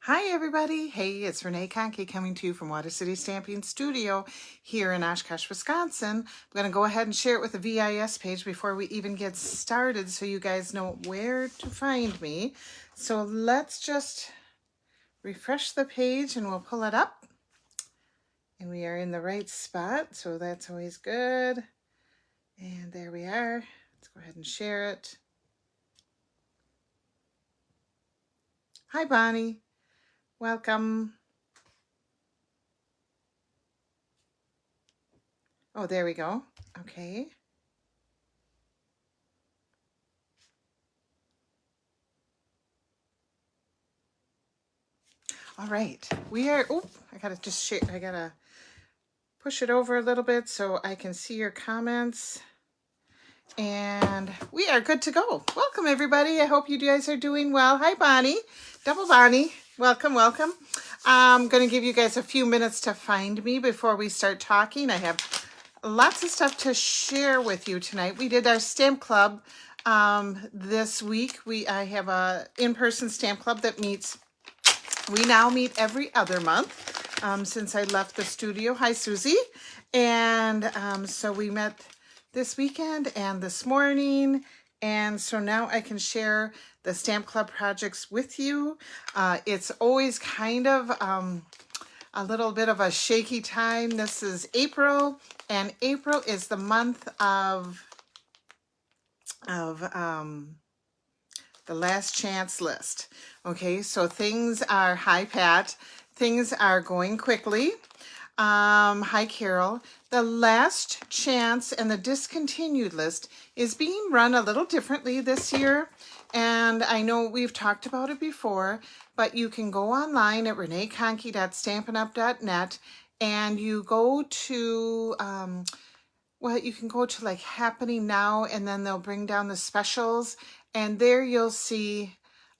Hi, everybody. Hey, it's Renee Conkey coming to you from Water City Stamping Studio here in Oshkosh, Wisconsin. I'm going to go ahead and share it with the VIS page before we even get started so you guys know where to find me. So let's just refresh the page and we'll pull it up. And we are in the right spot, so that's always good. And there we are. Let's go ahead and share it. Hi, Bonnie. Welcome. Oh, there we go. Okay. All right. We are, oh, I gotta just share, I gotta push it over a little bit so I can see your comments. And we are good to go. Welcome, everybody. I hope you guys are doing well. Hi, Bonnie. Double Bonnie. Welcome, welcome. I'm going to give you guys a few minutes to find me before we start talking. I have lots of stuff to share with you tonight. We did our stamp club this week. I have a in-person stamp club that meets. We now meet every other month since I left the studio. Hi, Susie. And so we met this weekend and this morning. And so now I can share the Stamp Club projects with you. It's always kind of a little bit of a shaky time. This is April, and April is the month of the last chance list. Okay, so things are, hi Pat, things are going quickly. Hi Carol. The last chance and the discontinued list is being run a little differently this year. And I know we've talked about it before, but you can go online at reneeconkey.stampinup.net and you go to, you can go to like Happening Now, and then they'll bring down the specials, and there you'll see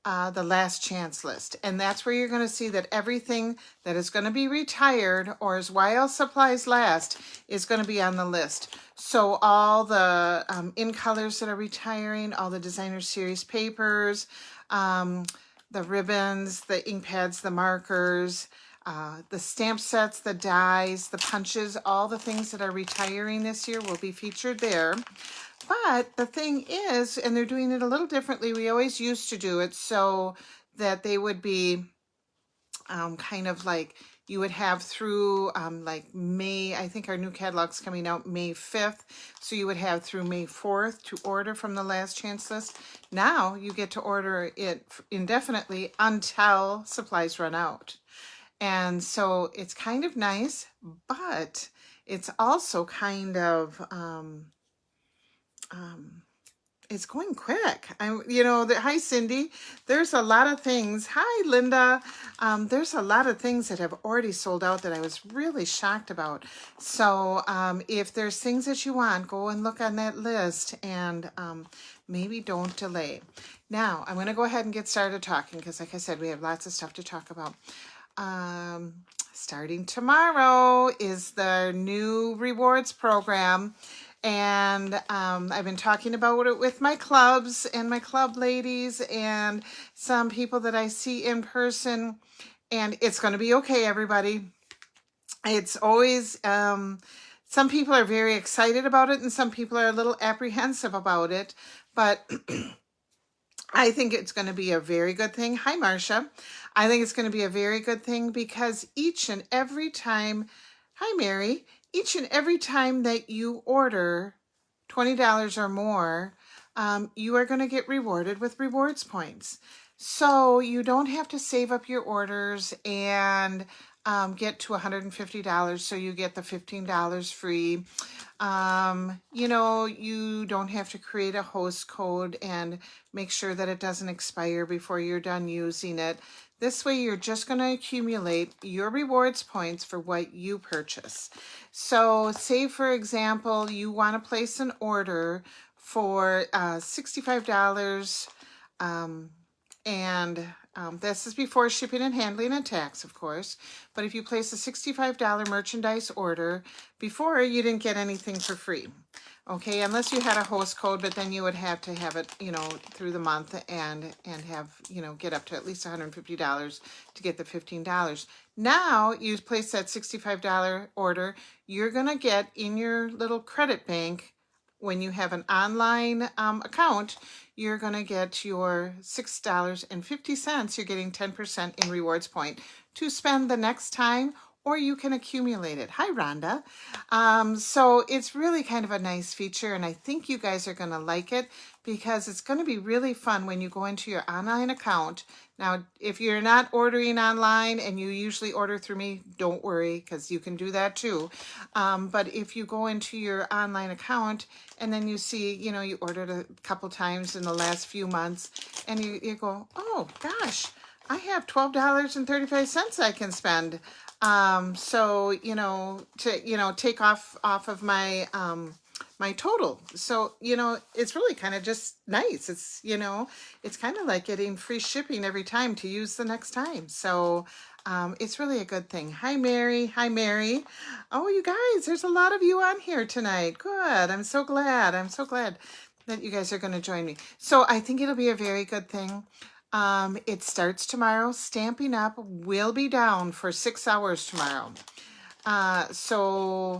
the last chance list. And that's where you're going to see that everything that is going to be retired or is while supplies last is going to be on the list. So all the in colors that are retiring, all the designer series papers, the ribbons, the ink pads, the markers, the stamp sets, the dies, the punches, all the things that are retiring this year will be featured there. But the thing is, and they're doing it a little differently, we always used to do it so that they would be kind of like you would have through like May, I think our new catalog's coming out May 5th. So you would have through May 4th to order from the last chance list. Now you get to order it indefinitely until supplies run out. And so it's kind of nice, but it's also kind of, it's going quick. Hi, Cindy. There's a lot of things. Hi, Linda. There's a lot of things that have already sold out that I was really shocked about. So if there's things that you want, go and look on that list and maybe don't delay. Now, I'm going to go ahead and get started talking because, like I said, we have lots of stuff to talk about. Starting tomorrow is the new rewards program. And I've been talking about it with my clubs and my club ladies and some people that I see in person. And it's going to be okay, everybody. It's always, some people are very excited about it and some people are a little apprehensive about it. But I think it's going to be a very good thing. Hi, Marcia. I think it's going to be a very good thing because each and every time, hi, Mary, each and every time that you order $20 or more, you are going to get rewarded with rewards points. So you don't have to save up your orders and get to $150. So you get the $15 free. You don't have to create a host code and make sure that it doesn't expire before you're done using it. This way, you're just going to accumulate your rewards points for what you purchase. So say, for example, you want to place an order for $65, and this is before shipping and handling and tax, of course. But if you place a $65 merchandise order, before you didn't get anything for free. Okay, unless you had a host code, but then you would have to have it, through the month and have, get up to at least $150 to get the $15. Now you place that $65 order, you're gonna get in your little credit bank, when you have an online account, you're gonna get your $6.50. You're getting 10% in rewards point to spend the next time, or you can accumulate it. Hi, Rhonda. So it's really kind of a nice feature, and I think you guys are going to like it because it's going to be really fun when you go into your online account. Now, if you're not ordering online and you usually order through me, don't worry, because you can do that too. But if you go into your online account and then you see, you ordered a couple times in the last few months, and you go, oh gosh, I have $12.35 I can spend. So, to take off of my, my total. So, it's really kind of just nice. It's kind of like getting free shipping every time to use the next time. So, it's really a good thing. Hi, Mary. Hi, Mary. Oh, you guys, there's a lot of you on here tonight. Good. I'm so glad. I'm so glad that you guys are going to join me. So I think it'll be a very good thing. It starts tomorrow. Stampin' Up! Will be down for 6 hours tomorrow. So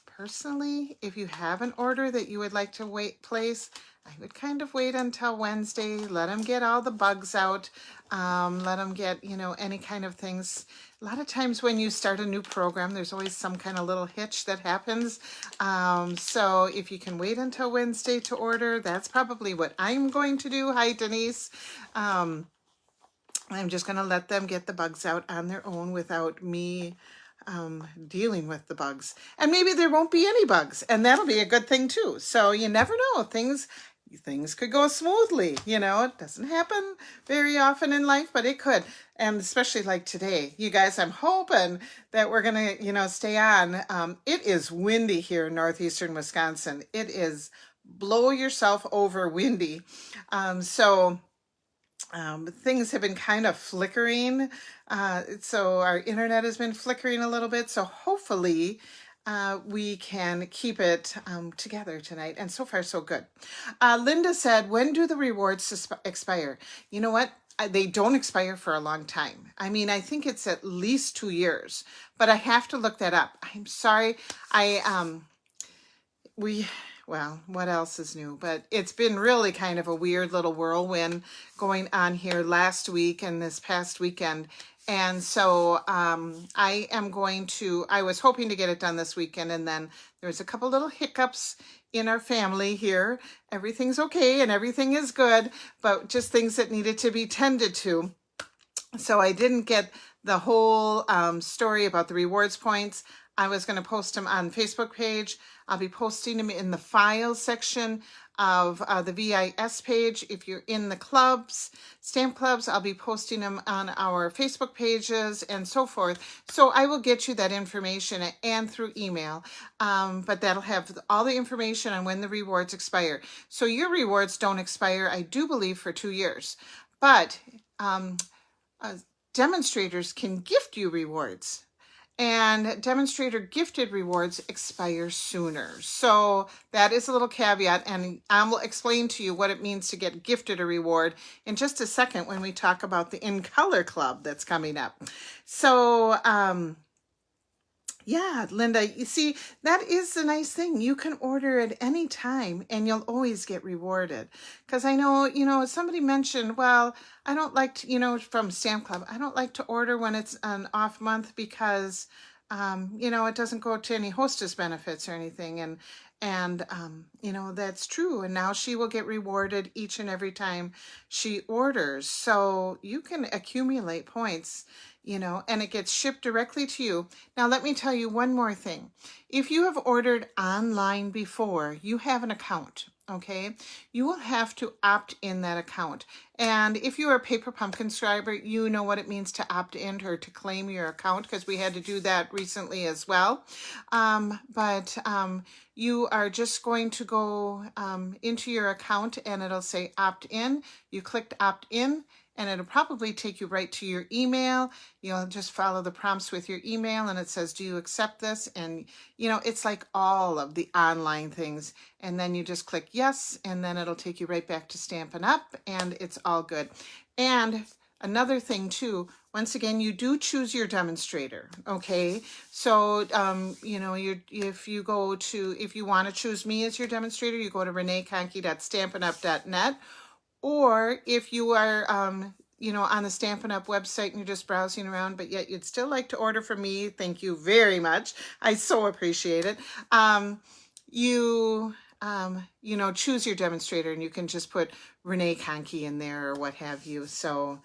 personally, if you have an order that you would like to place, I would kind of wait until Wednesday, let them get all the bugs out, let them get, any kind of things. A lot of times when you start a new program, there's always some kind of little hitch that happens. So if you can wait until Wednesday to order, that's probably what I'm going to do. Hi, Denise. I'm just going to let them get the bugs out on their own without me dealing with the bugs. And maybe there won't be any bugs, and that'll be a good thing too. So you never know. Things could go smoothly. It doesn't happen very often in life, but it could. And especially like today, you guys, I'm hoping that we're going to, stay on. It is windy here in northeastern Wisconsin. It is blow yourself over windy. Things have been kind of flickering. So our internet has been flickering a little bit. So hopefully we can keep it together tonight. And so far, so good. Linda said, when do the rewards expire? You know what? They don't expire for a long time. I mean, I think it's at least 2 years, but I have to look that up. I'm sorry. Well, what else is new? But it's been really kind of a weird little whirlwind going on here last week and this past weekend. And so I was hoping to get it done this weekend, and then there was a couple little hiccups in our family here. Everything's okay and everything is good, but just things that needed to be tended to. So I didn't get the whole story about the rewards points. I was going to post them on Facebook page. I'll be posting them in the files section of the VIS page. If you're in the clubs, stamp clubs, I'll be posting them on our Facebook pages and so forth. So I will get you that information and through email, but that'll have all the information on when the rewards expire. So your rewards don't expire, I do believe, for 2 years, but demonstrators can gift you rewards. And demonstrator gifted rewards expire sooner. So that is a little caveat, and I will explain to you what it means to get gifted a reward in just a second when we talk about the In Color Club that's coming up. So, yeah, Linda, you see, that is the nice thing. You can order at any time and you'll always get rewarded. Because I know, somebody mentioned, well, I don't like to, from Stamp Club, I don't like to order when it's an off month because, it doesn't go to any hostess benefits or anything. And that's true. And now she will get rewarded each and every time she orders. So you can accumulate points, and it gets shipped directly to you. Now, let me tell you one more thing. If you have ordered online before, you have an account, okay? You will have to opt in that account. And if you are a Paper Pumpkin subscriber, you know what it means to opt in or to claim your account, because we had to do that recently as well. But you are just going to go into your account and it'll say opt in. You clicked opt in, and it'll probably take you right to your email. You'll just follow the prompts with your email, and it says, do you accept this? And, you know, it's like all of the online things. And then you just click yes, and then it'll take you right back to Stampin' Up, and it's all good. And another thing too, once again, you do choose your demonstrator, okay? So, you know, if you want to choose me as your demonstrator, you go to reneeconkey.stampinup.net, or if you are, you know, on the Stampin' Up website and you're just browsing around, but yet you'd still like to order from me, thank you very much. I so appreciate it. You know, choose your demonstrator, and you can just put Renee Conkey in there or what have you. So,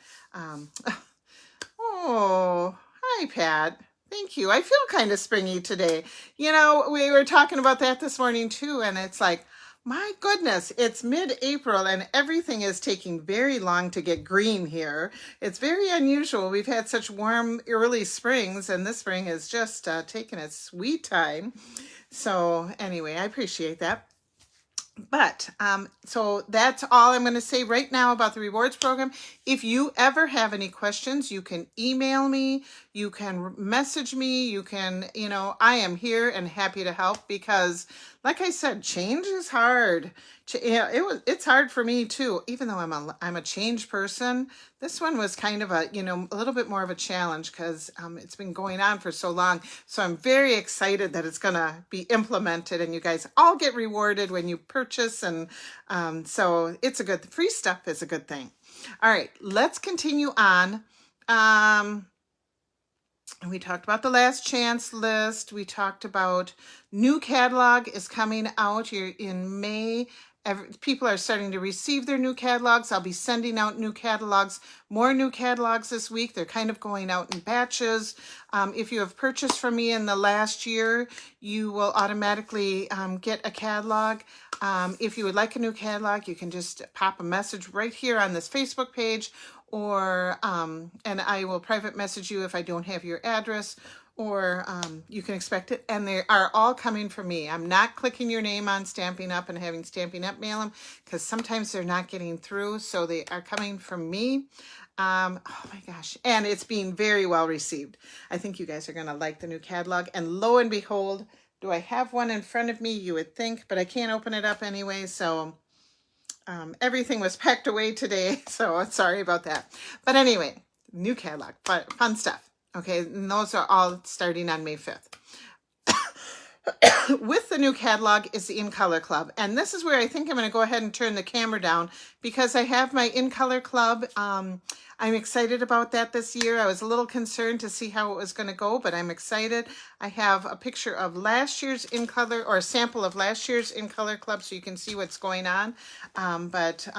oh, hi, Pat. Thank you. I feel kind of springy today. You know, we were talking about that this morning too, and it's like, my goodness, it's mid-April and everything is taking very long to get green here. It's very unusual. We've had such warm early springs, and this spring is just taking its sweet time. So anyway, I appreciate that. But so that's all I'm going to say right now about the rewards program. If you ever have any questions, you can email me, you can message me, you can, you know, I am here and happy to help, because like I said, change is hard. It's hard for me too, even though I'm a change person. This one was kind of a, you know, a little bit more of a challenge, because it's been going on for so long. So I'm very excited that it's going to be implemented, and you guys all get rewarded when you purchase. And so it's free stuff is a good thing. All right, let's continue on. We talked about the last chance list. We talked about new catalog is coming out here in May. People are starting to receive their new catalogs. I'll be sending out new catalogs, more new catalogs this week. They're kind of going out in batches. If you have purchased from me in the last year, you will automatically get a catalog. If you would like a new catalog, you can just pop a message right here on this Facebook page, or and I will private message you if I don't have your address, or you can expect it. And they are all coming from me. I'm not clicking your name on Stampin' Up and having Stampin' Up mail them, because sometimes they're not getting through. So they are coming from me. Oh my gosh. And it's being very well received. I think you guys are going to like the new catalog. And lo and behold, do I have one in front of me? You would think, but I can't open it up anyway. So everything was packed away today. So sorry about that. But anyway, new catalog, fun stuff. Okay, and those are all starting on May 5th. With the new catalog is the In Color Club. And this is where I think I'm going to go ahead and turn the camera down, because I have my In Color Club. I'm excited about that this year. I was a little concerned to see how it was going to go, but I'm excited. I have a picture of last year's In Color, or a sample of last year's In Color Club, so you can see what's going on. But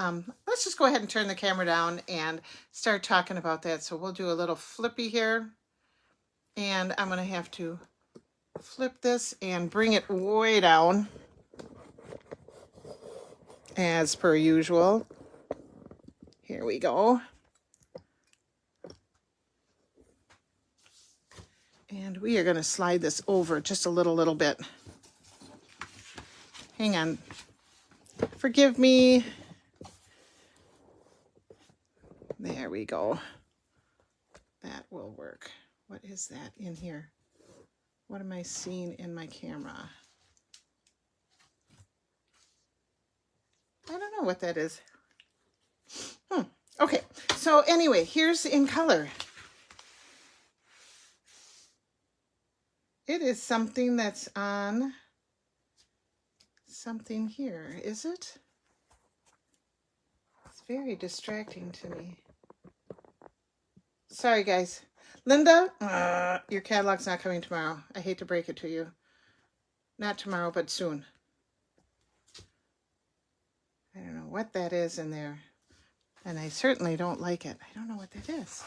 let's just go ahead and turn the camera down and start talking about that. So we'll do a little flippy here. And I'm going to have to flip this and bring it way down, as per usual. Here we go. And we are going to slide this over just a little bit. Hang on. Forgive me. There we go. That will work. What is that in here? What am I seeing in my camera? I don't know what that is. Okay, so anyway, here's In Color. It is something that's on something here, is it? It's very distracting to me. Sorry, guys. Linda, your catalog's not coming tomorrow. I hate to break it to you. Not tomorrow, but soon. I don't know what that is in there. And I certainly don't like it. I don't know what that is.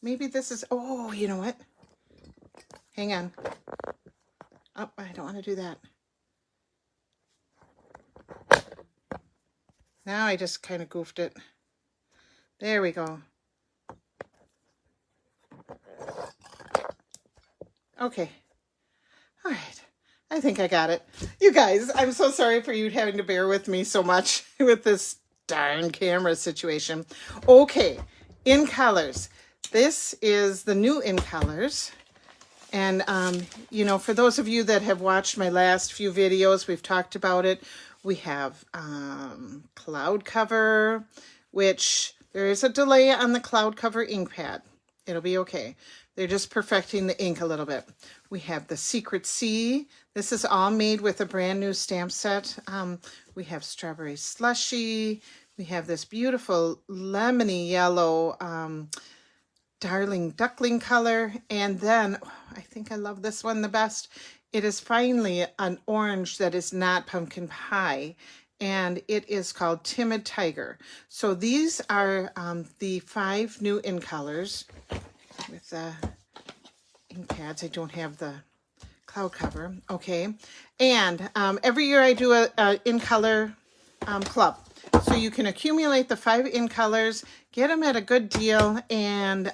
Maybe this is, oh, you know what? Hang on. Oh, I don't want to do that. Now I just kind of goofed it. There we go. Okay. All right. I think I got it. You guys, I'm so sorry for you having to bear with me so much with this darn camera situation. Okay, In Colors. This is the new In Colors. And, you know, for those of you that have watched my last few videos, we've talked about it. We have Cloud Cover, which there is a delay on the Cloud Cover ink pad. It'll be okay. They're just perfecting the ink a little bit. We have the Secret Sea. This is all made with a brand new stamp set. We have Strawberry Slushy. We have this beautiful lemony yellow Darling Duckling color. And then, I think I love this one the best. It is finally an orange that is not pumpkin pie. And it is called Timid Tiger. So these are the 5 new In Colors with the ink pads. I don't have the Cloud Cover. Okay. And every year I do a In Color club. So you can accumulate the 5 In Colors, get them at a good deal, and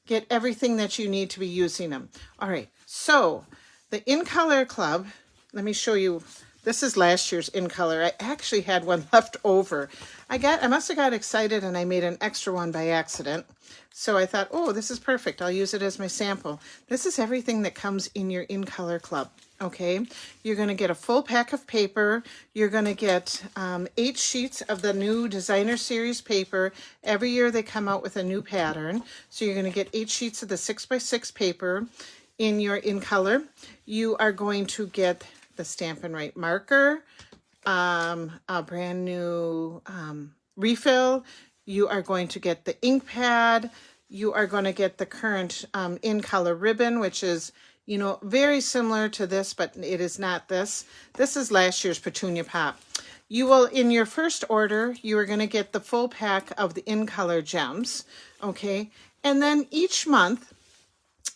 get everything that you need to be using them. All right, so the In Color Club, let me show you. This is last year's In Color. I actually had one left over. I must have got excited and I made an extra one by accident. So I thought, oh, this is perfect. I'll use it as my sample. This is everything that comes in your In Color Club. Okay, you're going to get a full pack of paper. You're going to get 8 sheets of the new Designer Series paper. Every year they come out with a new pattern. So you're going to get 8 sheets of the 6x6 paper in your In Color. You are going to get the Stampin' Write marker, a brand new refill. You are going to get the ink pad. You are going to get the current In Color ribbon, which is, you know, very similar to this, but it is not this. This is last year's Petunia Pop. You will, in your first order, you are going to get the full pack of the In Color gems, okay? And then each month,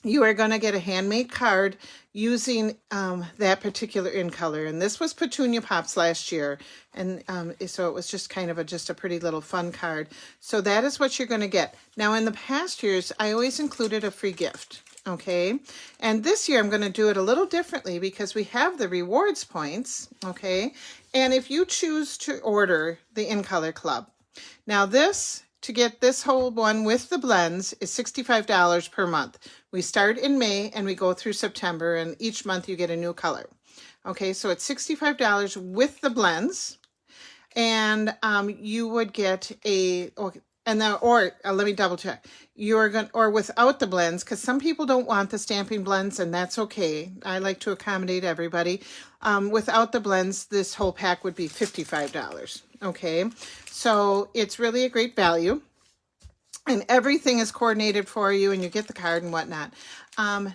you are going to get a handmade card using that particular In Color. And this was Petunia Pops last year. And so it was just kind of just a pretty little fun card. So that is what you're going to get. Now, in the past years, I always included a free gift. Okay, and this year I'm going to do it a little differently because we have the rewards points. Okay, and if you choose to order the In Color Club, now this, to get this whole one with the blends, is $65 per month. We start in May and we go through September, and each month you get a new color. Okay, so it's $65 with the blends, and you would get a, and then, let me double check. You're going, or without the blends, because some people don't want the stamping blends, and that's okay. I like to accommodate everybody. Without the blends, this whole pack would be $55. Okay, so it's really a great value, and everything is coordinated for you, and you get the card and whatnot.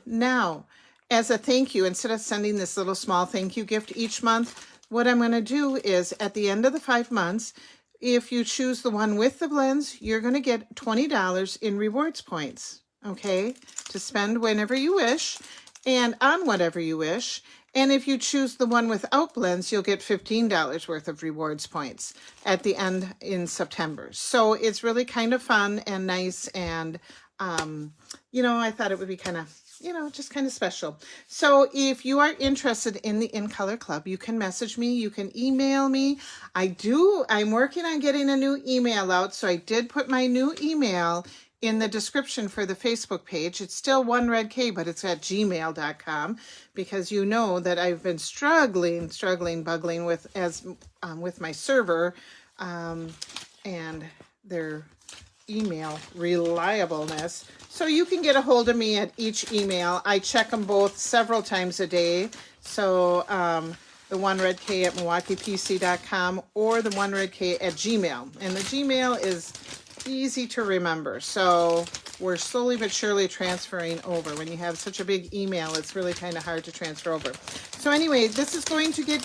Now, as a thank you, instead of sending this little small thank you gift each month, what I'm going to do is at the end of the 5 months, if you choose the one with the blends, you're going to get $20 in rewards points, okay, to spend whenever you wish and on whatever you wish. And if you choose the one without blends, you'll get $15 worth of rewards points at the end in September. So it's really kind of fun and nice. And, you know, I thought it would be kind of, you know, just kind of special. So if you are interested in the In Color Club, you can message me, you can email me. I'm working on getting a new email out. So I did put my new email in the description for the Facebook page. It's still OneRedK, but it's at gmail.com, because you know that I've been struggling with my server and their email reliableness. So you can get a hold of me at each email. I check them both several times a day. So the OneRedK at MilwaukeePC.com or the OneRedK at Gmail. And the Gmail is easy to remember. So we're slowly but surely transferring over. When you have such a big email, it's really kind of hard to transfer over. So anyway, this is going to get,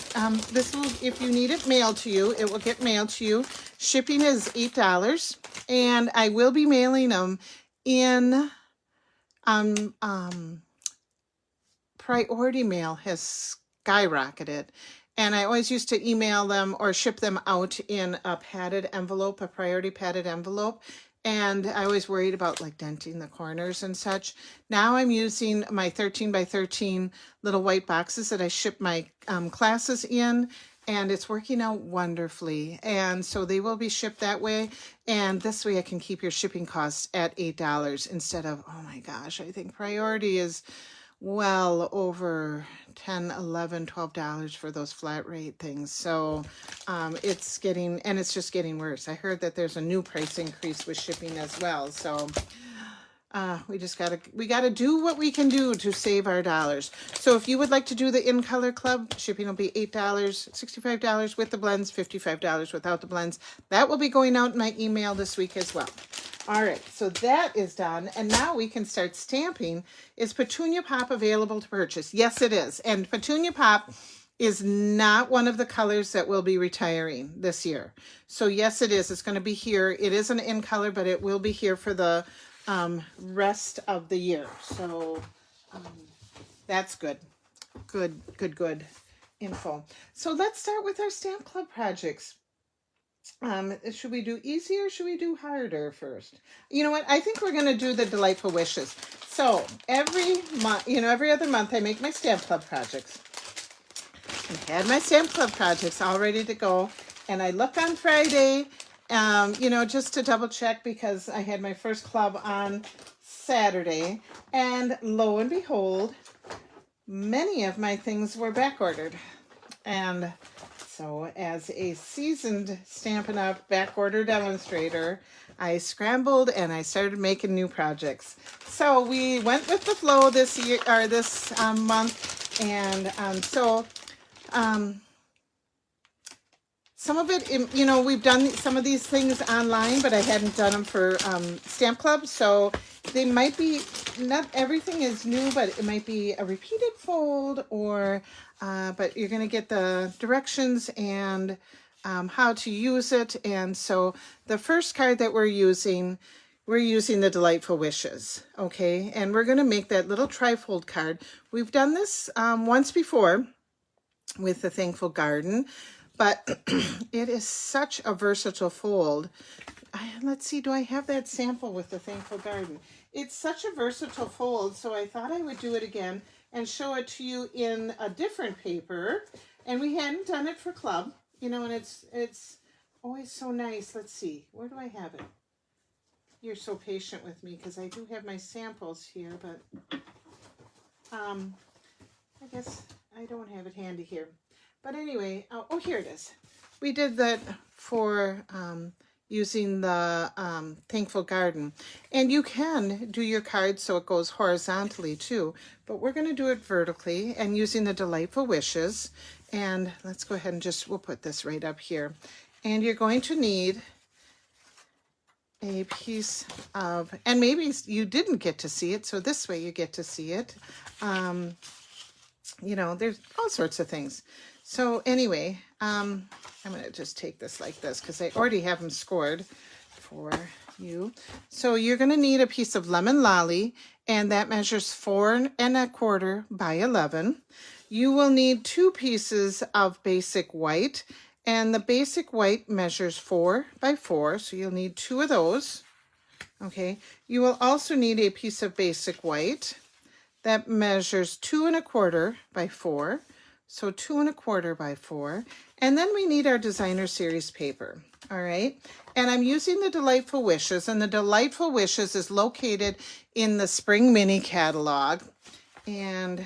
if you need it mailed to you, it will get mailed to you. Shipping is $8, and I will be mailing them in, priority mail has skyrocketed. And I always used to email them or ship them out in a padded envelope, a priority padded envelope. And I always worried about like denting the corners and such. Now I'm using my 13 by 13 little white boxes that I ship my classes in. and it's working out wonderfully. And so they will be shipped that way. And this way I can keep your shipping costs at $8 instead of, oh my gosh, I think Priority is well over $10, $11, $12 for those flat rate things. So it's getting, and it's just getting worse. I heard that there's a new price increase with shipping as well. So we gotta do what we can do to save our dollars. So if you would like to do the In Color Club, shipping will be $8, $65 with the blends, $55 without the blends. That will be going out in my email this week as well. All right, so that is done, and now we can start stamping. Is Petunia Pop available to purchase? Yes, it is. And Petunia Pop is not one of the colors that will be retiring this year. So yes, it is. It's going to be here. It isn't in color, but it will be here for the rest of the year. So that's good. Good info. So let's start with our Stamp Club projects. Should we do easy or should we do harder first? You know what? I think we're going to do the Delightful Wishes. So every month, every other month I make my Stamp Club projects. I had my Stamp Club projects all ready to go. And I look on Friday, just to double check because I had my first club on Saturday. And lo and behold, many of my things were back ordered. And so as a seasoned Stampin' Up! Back order demonstrator, I scrambled and I started making new projects. So we went with the flow this year or this month, and some of it, we've done some of these things online, but I hadn't done them for Stamp Club. So they might be, not everything is new, but it might be a repeated fold or, but you're going to get the directions and how to use it. And so the first card that we're using the Delightful Wishes, okay? And we're going to make that little trifold card. We've done this once before with the Thankful Garden, but it is such a versatile fold. Let's see, do I have that sample with the Thankful Garden? It's such a versatile fold, so I thought I would do it again and show it to you in a different paper. And we hadn't done it for club, and it's always so nice. Let's see, where do I have it? You're so patient with me because I do have my samples here, but I guess I don't have it handy here. But anyway, oh, here it is. We did that for using the Thankful Garden. And you can do your card so it goes horizontally too, but we're going to do it vertically and using the Delightful Wishes. And let's go ahead and we'll put this right up here. And you're going to need a piece of, and maybe you didn't get to see it, so this way you get to see it. There's all sorts of things. So anyway, I'm going to just take this like this because I already have them scored for you. So you're going to need a piece of Lemon Lolly, and that measures 4 1/4 by 11. You will need 2 pieces of Basic White, and the Basic White measures 4 by 4, so you'll need 2 of those. Okay, you will also need a piece of Basic White that measures 2 1/4 by 4. So 2 1/4 by 4. And then we need our Designer Series paper. All right. And I'm using the Delightful Wishes. And the Delightful Wishes is located in the Spring Mini catalog. And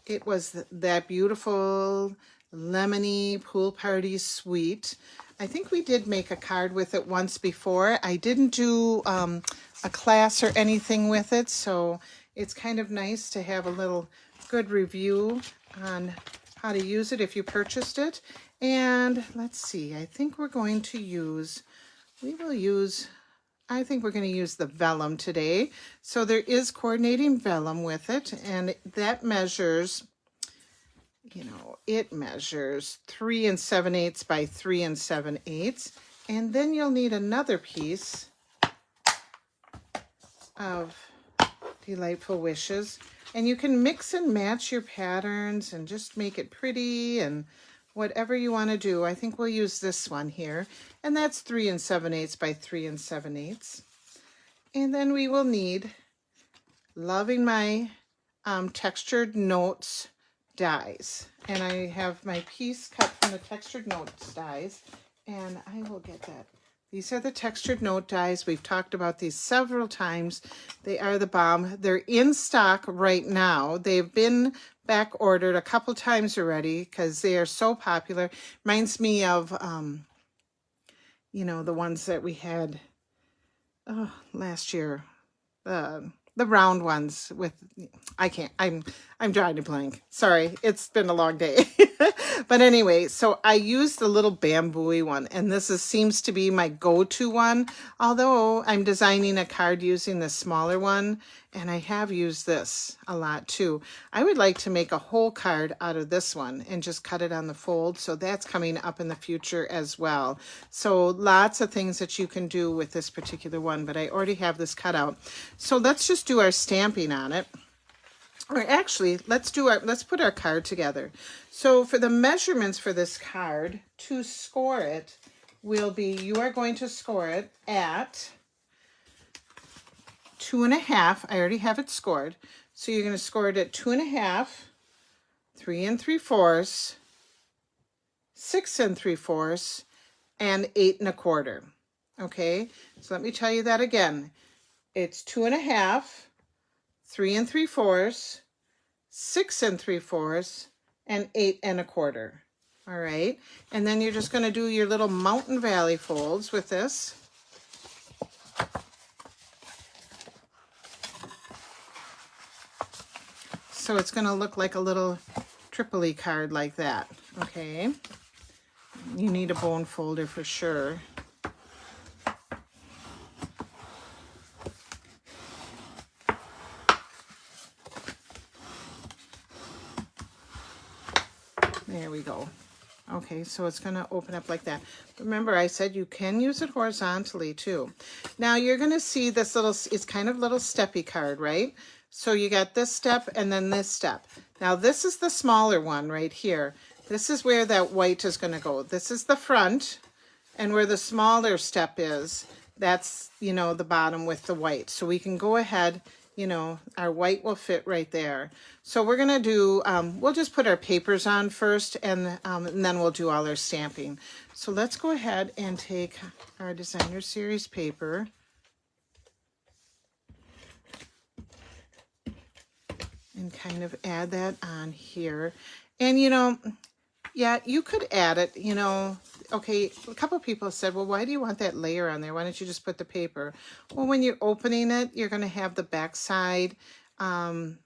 it was that beautiful lemony pool party suite. I think we did make a card with it once before. I didn't do a class or anything with it. So it's kind of nice to have a little good review on how to use it if you purchased it. And let's see, I think we're going to use, I think we're going to use the vellum today. So there is coordinating vellum with it, and that measures, it measures 3 7/8 by 3 7/8. And then you'll need another piece of Delightful Wishes. And you can mix and match your patterns and just make it pretty and whatever you want to do. I think we'll use this one here. And that's 3 7/8 by 3 7/8. And then we will need Loving My Textured Notes dies. And I have my piece cut from the Textured Notes dies, and I will get that. These are the Textured Note dies. We've talked about these several times. They are the bomb. They're in stock right now. They've been back ordered a couple times already because they are so popular. Reminds me of, you know, the ones that we had last year. The round ones with, I'm drawing a blank. Sorry, it's been a long day. But anyway, so I used the little bamboo one, and this seems to be my go-to one, although I'm designing a card using the smaller one, and I have used this a lot too. I would like to make a whole card out of this one and just cut it on the fold, so that's coming up in the future as well. So lots of things that you can do with this particular one, but I already have this cut out. So let's just do our stamping on it. Or actually, let's put our card together. So for the measurements for this card, to score it will be, you are going to score it at 2.5. I already have it scored. So you're going to score it at 2.5, 3 3/4, 6 3/4, and 8 1/4. Okay, so let me tell you that again. It's 2.5, 3 3/4, 6 3/4, and 8 1/4. All right, and then you're just going to do your little mountain valley folds with this. So it's going to look like a little Tripoli card like that. Okay, you need a bone folder for sure. There we go. Okay, so it's going to open up like that. Remember, I said you can use it horizontally too. Now you're going to see this little, it's kind of little steppy card, right? So you got this step and then this step. Now this is the smaller one right here. This is where that white is going to go. This is the front, and where the smaller step is, that's, you know, the bottom with the white. So we can go ahead, you know, our white will fit right there. So we're going to do, we'll just put our papers on first, and then we'll do all our stamping. So let's go ahead and take our Designer Series paper. And kind of add that on here. And, you know, yeah, you could add it, you know. Okay, a couple of people said, well, why do you want that layer on there? Why don't you just put the paper? Well, when you're opening it, you're going to have the back side. You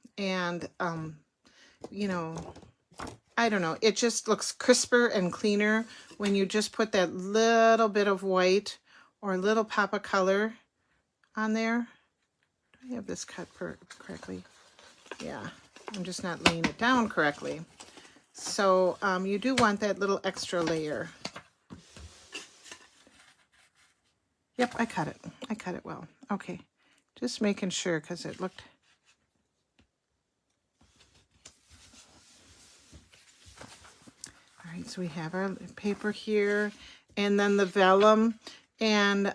know, I don't know. It just looks crisper and cleaner when you just put that little bit of white or a little pop of color on there. Do I have this cut correctly? Yeah, I'm just not laying it down correctly. So you do want that little extra layer. Yep, I cut it. I cut it well. Okay, just making sure because it looked... All right, so we have our paper here, and then the vellum, and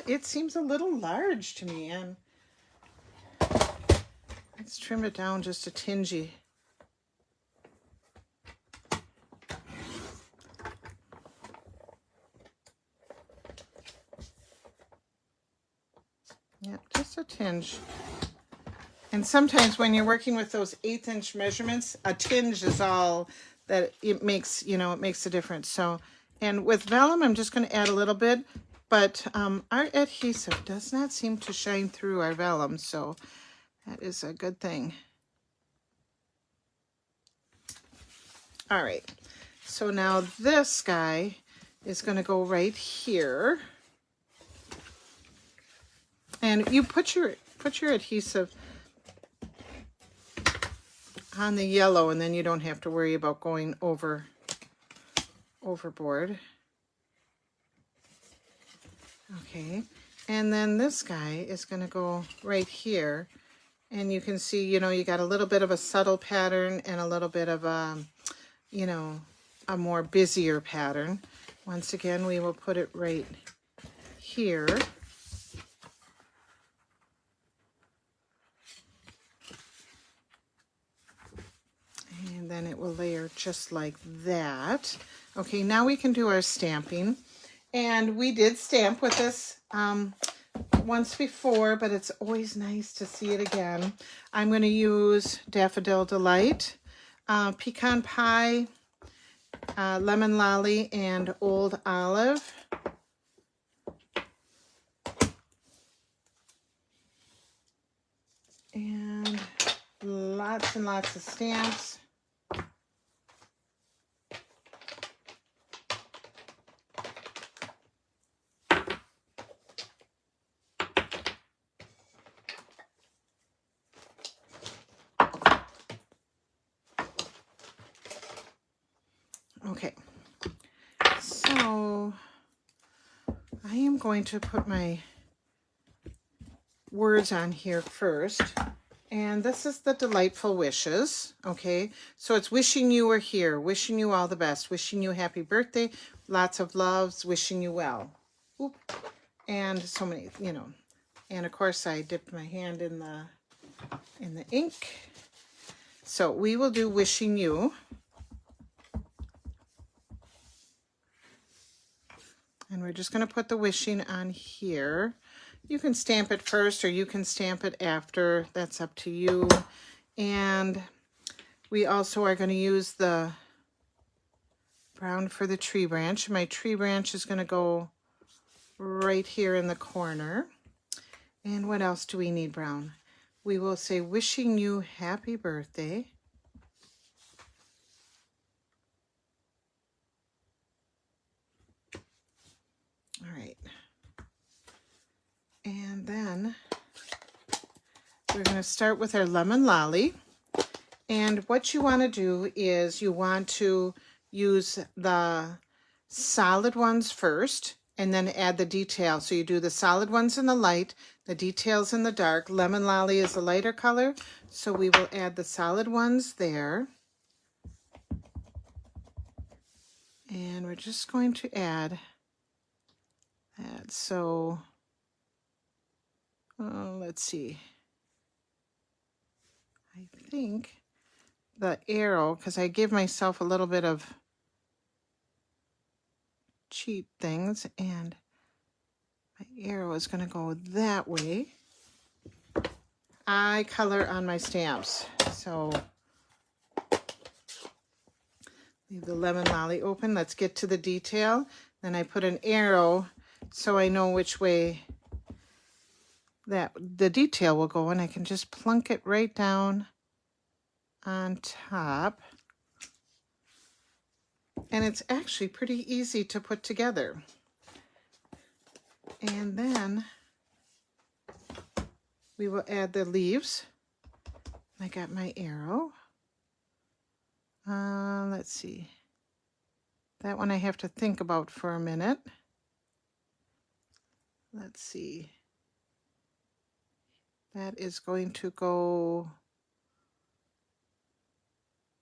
it seems a little large to me, and let's trim it down just a tingy. Yep, just a tinge. And sometimes when you're working with those 1/8 inch measurements, a tinge is all that it makes, you know, it makes a difference. So, and with vellum, I'm just going to add a little bit, but our adhesive does not seem to shine through our vellum, so that is a good thing. All right, so now this guy is going to go right here. And you put your adhesive on the yellow, and then you don't have to worry about going overboard. Okay, and then this guy is going to go right here, and you can see, you know, you got a little bit of a subtle pattern and a little bit of a, you know, a more busier pattern. Once again, we will put it right here. And then it will layer just like that. Okay, now we can do our stamping. And we did stamp with this once before, but it's always nice to see it again. I'm going to use Daffodil Delight, Pecan Pie, Lemon Lolly, and Old Olive. And lots of stamps. Okay, so I am going to put my words on here first. And this is the Delightful Wishes, okay? So it's wishing you were here, wishing you all the best, wishing you happy birthday, lots of loves, wishing you well. Oop. And so many, you know. And of course I dipped my hand in the ink. So we will do wishing you. And we're just going to put the wishing on here. You can stamp it first or you can stamp it after. That's up to you. And we also are going to use the brown for the tree branch. My tree branch is going to go right here in the corner. And what else do we need brown? We will say wishing you happy birthday. All right. And then we're going to start with our Lemon Lolly. And what you want to do is you want to use the solid ones first and then add the detail. So you do the solid ones in the light, the details in the dark. Lemon Lolly is a lighter color, so we will add the solid ones there. And we're just going to add that. So let's see. I think the arrow, because I give myself a little bit of cheat things, and my arrow is going to go that way. I color on my stamps, so leave the Lemon Lolly open. Let's get to the detail. Then I put an arrow so I know which way that the detail will go, and I can just plunk it right down on top. And it's actually pretty easy to put together. And then we will add the leaves. I got my arrow. Let's see. That one I have to think about for a minute. Let's see. That is going to go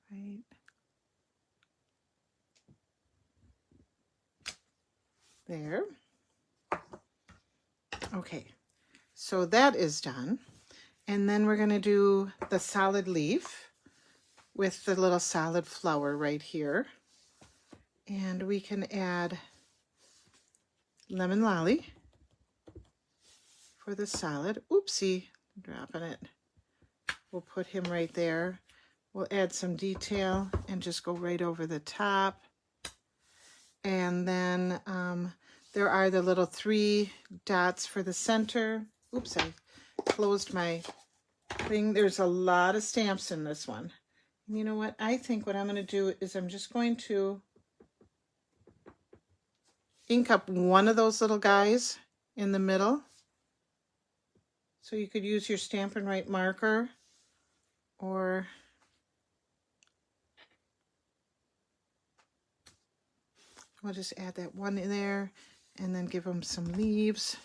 right there. Okay, so that is done. And then we're going to do the solid leaf with the little solid flower right here. And we can add Lemon Lolly for the solid. Oopsie, dropping it. We'll put him right there. We'll add some detail and just go right over the top. And then there are the little 3 dots for the center. Oops, I closed my thing. There's a lot of stamps in this one. And you know what? I think what I'm going to do is I'm just going to ink up one of those little guys in the middle. So you could use your Stampin' Write marker, or I'll just add that one in there and then give them some leaves.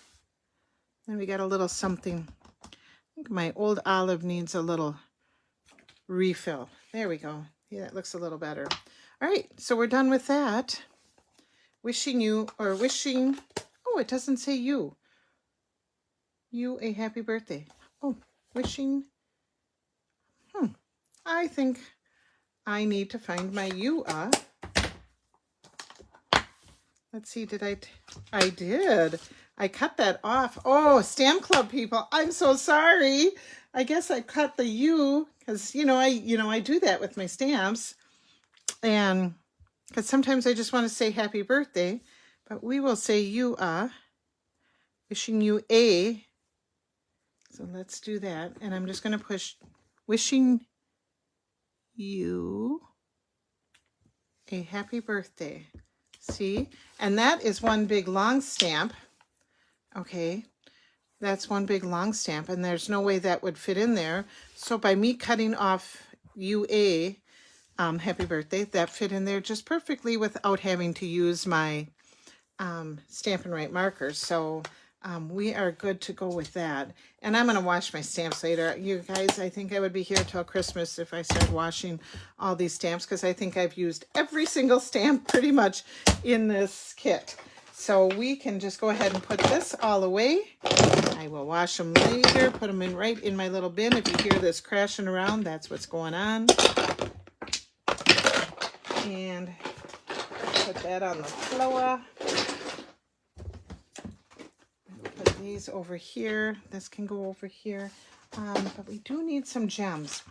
Then we got a little something. I think my Old Olive needs a little refill. There we go. Yeah, that looks a little better. All right, so we're done with that. Wishing you, or wishing, oh, it doesn't say you. You a happy birthday. Oh, wishing, I think I need to find my UA. Let's see, I did. I cut that off. Oh, Stamp Club people, I'm so sorry. I guess I cut the U because, I do that with my stamps. And because sometimes I just want to say happy birthday, but we will say UA, wishing you a. So let's do that. And I'm just going to push wishing you a happy birthday. See? And that is one big long stamp. Okay. That's one big long stamp, and there's no way that would fit in there. So by me cutting off UA, happy birthday, that fit in there just perfectly without having to use my Stampin' Right markers. So we are good to go with that. And I'm going to wash my stamps later. You guys, I think I would be here till Christmas if I started washing all these stamps, because I think I've used every single stamp pretty much in this kit. So we can just go ahead and put this all away. I will wash them later, put them right in my little bin. If you hear this crashing around, that's what's going on. And put that on the floor. Put these over here. This can go over here. But we do need some gems.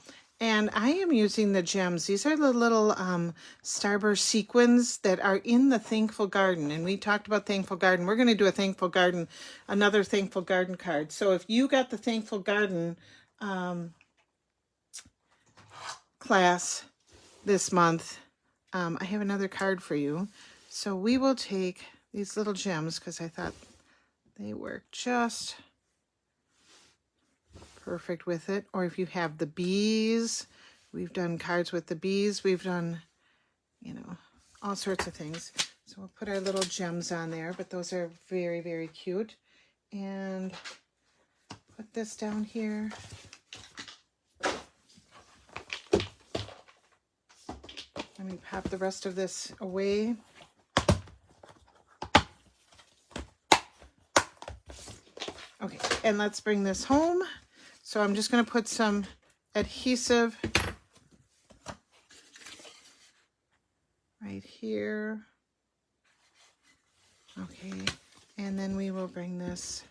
And I am using the gems. These are the little Starburst sequins that are in the Thankful Garden. And we talked about Thankful Garden. We're going to do another Thankful Garden card. So if you got the Thankful Garden class this month, I have another card for you. So we will take these little gems because I thought they work just perfect with it. Or if you have the bees, we've done cards with the bees. We've done, all sorts of things. So we'll put our little gems on there, but those are very, very cute. And put this down here. Let me pop the rest of this away. Okay, and let's bring this home. So I'm just going to put some adhesive right here. Okay, and then we will bring this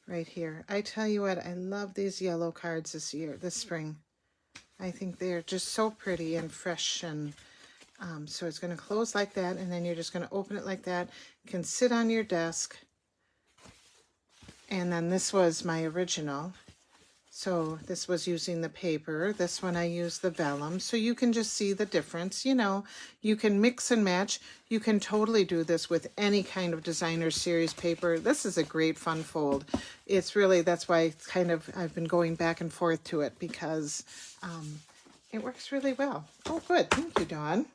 right here. I tell you what, I love these yellow cards this spring. I think they're just so pretty and fresh, and so it's going to close like that, and then you're just going to open it like that. It can sit on your desk. And then this was my original. So this was using the paper. This one I used the vellum. So you can just see the difference. You can mix and match. You can totally do this with any kind of designer series paper. This is a great fun fold. It's really, that's why I've been going back and forth to it, because it works really well. Oh, good. Thank you, Dawn.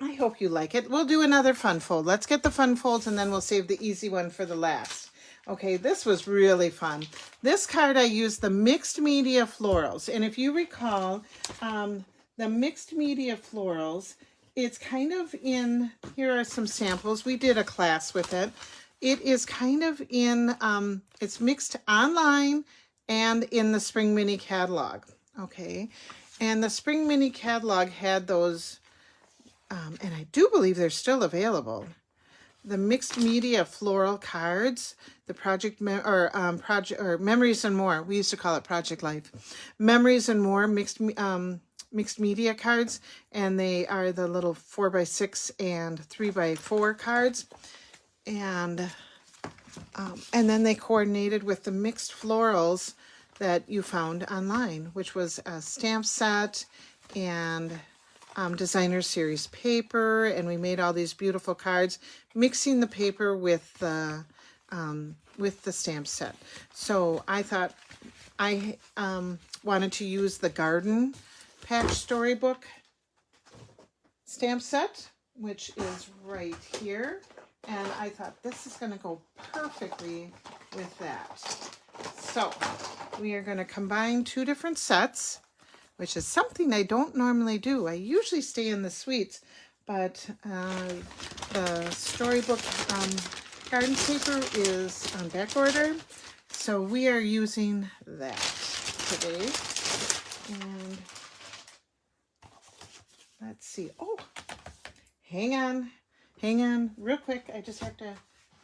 I hope you like it. We'll do another fun fold. Let's get the fun folds, and then we'll save the easy one for the last. Okay, this was really fun. This card, I used the Mixed Media Florals. And if you recall, the Mixed Media Florals, it's kind of in, here are some samples. We did a class with it. It is kind of in, it's mixed online and in the Spring Mini Catalog. Okay, and the Spring Mini Catalog had those, and I do believe they're still available. The Mixed Media Floral cards, the Memories and More. We used to call it Project Life. Memories and More mixed media cards, and they are the little 4x6 and 3x4 cards, and then they coordinated with the mixed florals that you found online, which was a stamp set and designer series paper, and we made all these beautiful cards, mixing the paper with the stamp set. So I thought I wanted to use the Garden Patch Storybook stamp set, which is right here, and I thought this is going to go perfectly with that. So we are going to combine two different sets, which is something I don't normally do. I usually stay in the sweets, but the Storybook garden paper is on back order, so we are using that. today. And let's see. Oh, hang on real quick. I just have to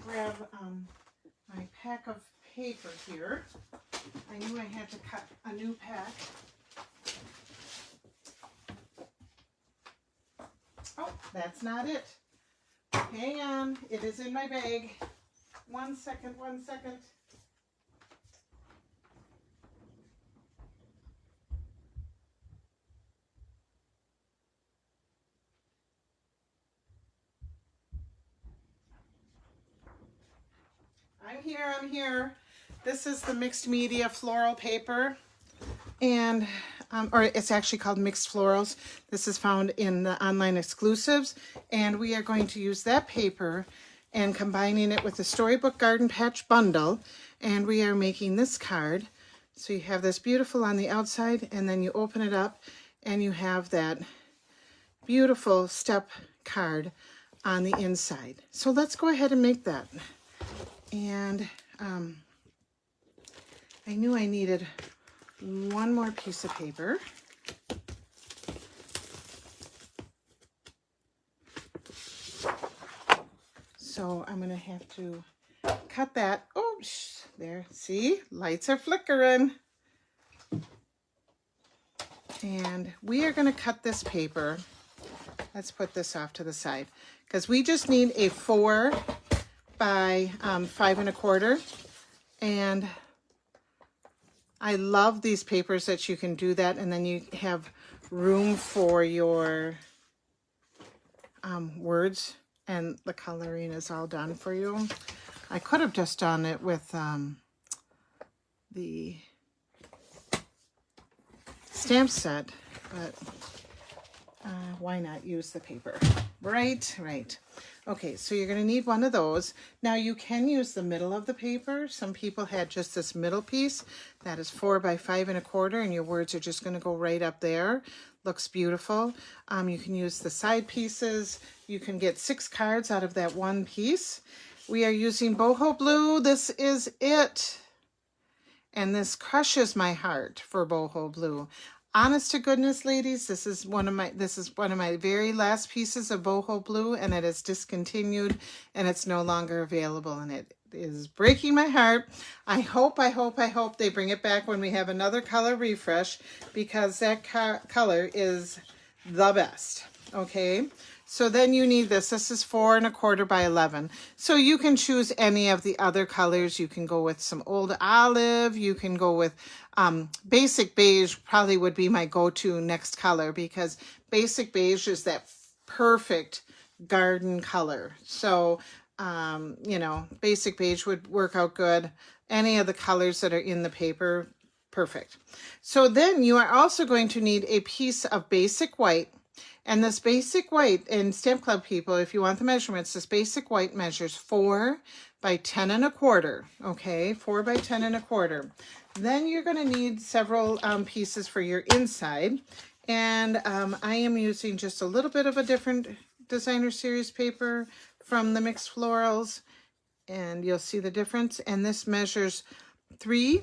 grab my pack of paper here. I knew I had to cut a new pack. Oh, that's not it. Hang on, it is in my bag. 1 second, 1 second. I'm here. This is the mixed media floral paper, and or it's actually called Mixed Florals. This is found in the online exclusives, and we are going to use that paper and combining it with the Storybook Garden Patch bundle, and we are making this card. So you have this beautiful on the outside, and then you open it up and you have that beautiful step card on the inside. So let's go ahead and make that. And I knew I needed one more piece of paper. So I'm going to have to cut that. Oh, there. See? Lights are flickering. And we are going to cut this paper. Let's put this off to the side, because we just need a 4 by 5 1/4. And I love these papers that you can do that, and then you have room for your words, and the coloring is all done for you. I could have just done it with the stamp set, but why not use the paper? Right. Okay, so you're going to need one of those. Now you can use the middle of the paper. Some people had just this middle piece. That is 4 by 5 1/4, and your words are just going to go right up there. Looks beautiful. You can use the side pieces. You can get 6 cards out of that one piece. We are using Boho Blue. This is it. And this crushes my heart for Boho Blue. Honest to goodness, ladies, this is one of my very last pieces of Boho Blue, and it is discontinued, and it's no longer available, and it is breaking my heart. I hope they bring it back when we have another color refresh, because that color is the best. Okay, so then you need this. This is 4 1/4 by 11. So you can choose any of the other colors. You can go with some old olive. You can go with basic beige. Probably would be my go-to next color, because basic beige is that perfect garden color. So you know, basic beige would work out good. Any of the colors that are in the paper, perfect. So then you are also going to need a piece of basic white. And this basic white, and Stamp Club people, if you want the measurements, this basic white measures 4 by 10 1/4. Okay, 4 by 10 1/4. Then you're going to need several pieces for your inside. And I am using just a little bit of a different designer series paper from the Mixed Florals, and you'll see the difference. And this measures 3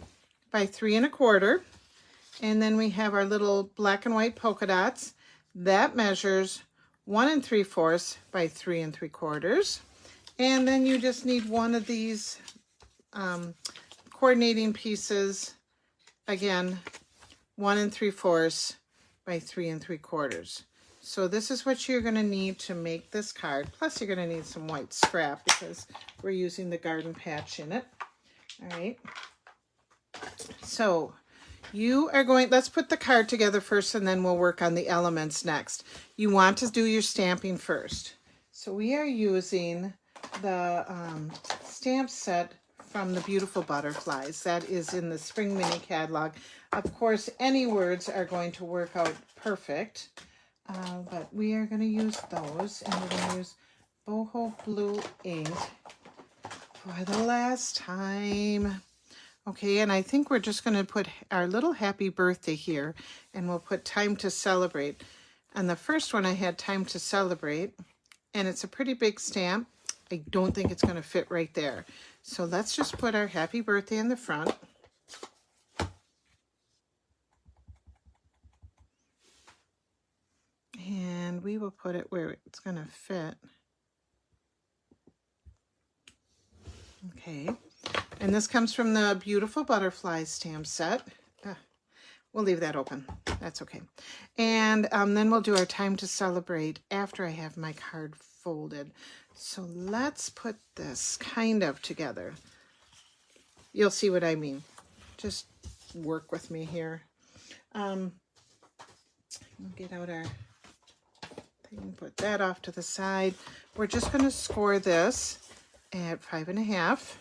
by 3 1/4. And then we have our little black and white polka dots. That measures 1 3/4 by 3 3/4. And then you just need one of these coordinating pieces. Again, 1 3/4 by 3 3/4. So this is what you're going to need to make this card. Plus you're going to need some white scrap, because we're using the garden patch in it. All right. So you are going, let's put the card together first, and then we'll work on the elements next. You want to do your stamping first. So we are using the stamp set from the Beautiful Butterflies. That is in the Spring Mini Catalog. Of course, any words are going to work out perfect, but we are going to use those, and we're going to use Boho Blue ink for the last time. Okay, and I think we're just going to put our little happy birthday here, and we'll put time to celebrate. And the first one I had time to celebrate, and it's a pretty big stamp. I don't think it's going to fit right there. So let's just put our happy birthday in the front. and we will put it where it's going to fit. Okay, and this comes from the Beautiful Butterfly stamp set. We'll leave that open. That's okay. And then we'll do our time to celebrate after I have my card folded. So let's put this kind of together. You'll see what I mean. Just work with me here. We'll get out our thing, put that off to the side. We're just going to score this at 5.5.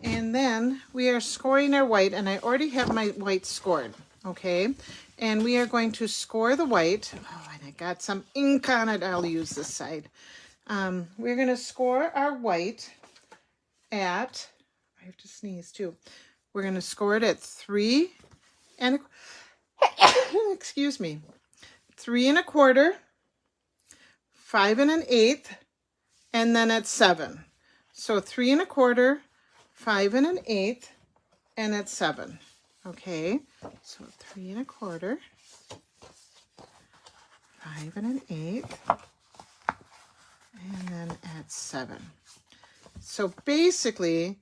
And then we are scoring our white, and I already have my white scored, okay? And we are going to score the white. Oh, and I got some ink on it. I'll use this side. We're going to score our white at, I have to sneeze too. We're going to score it at 3 and, excuse me, 3 1/4, 5 1/8, and then at 7. So 3 1/4, 5 1/8, and at 7. Okay, so 3 1/4, 5 1/8, and then at 7. So basically,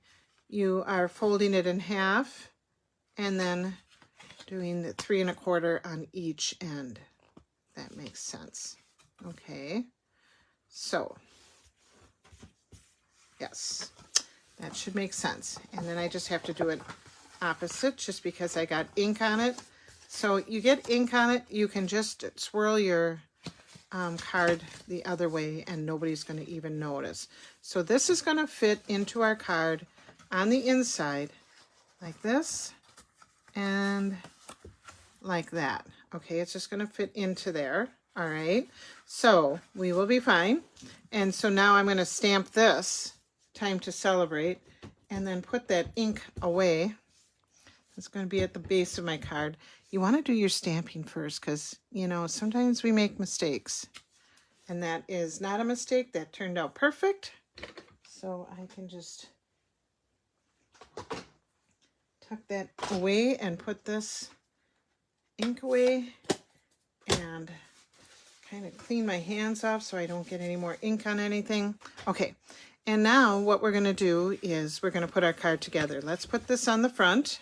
you are folding it in half and then doing the 3 1/4 on each end. That makes sense. Okay, so yes, that should make sense. And then I just have to do it opposite just because I got ink on it. So you get ink on it, you can just swirl your card the other way and nobody's going to even notice. So this is going to fit into our card on the inside like this and like that. Okay, it's just going to fit into there. All right, so we will be fine. And so now I'm going to stamp this, time to celebrate, and then put that ink away. It's going to be at the base of my card. You want to do your stamping first because, you know, sometimes we make mistakes. And that is not a mistake. That turned out perfect. So I can just tuck that away and put this ink away and kind of clean my hands off so I don't get any more ink on anything. Okay, and now what we're going to do is we're going to put our card together. Let's put this on the front.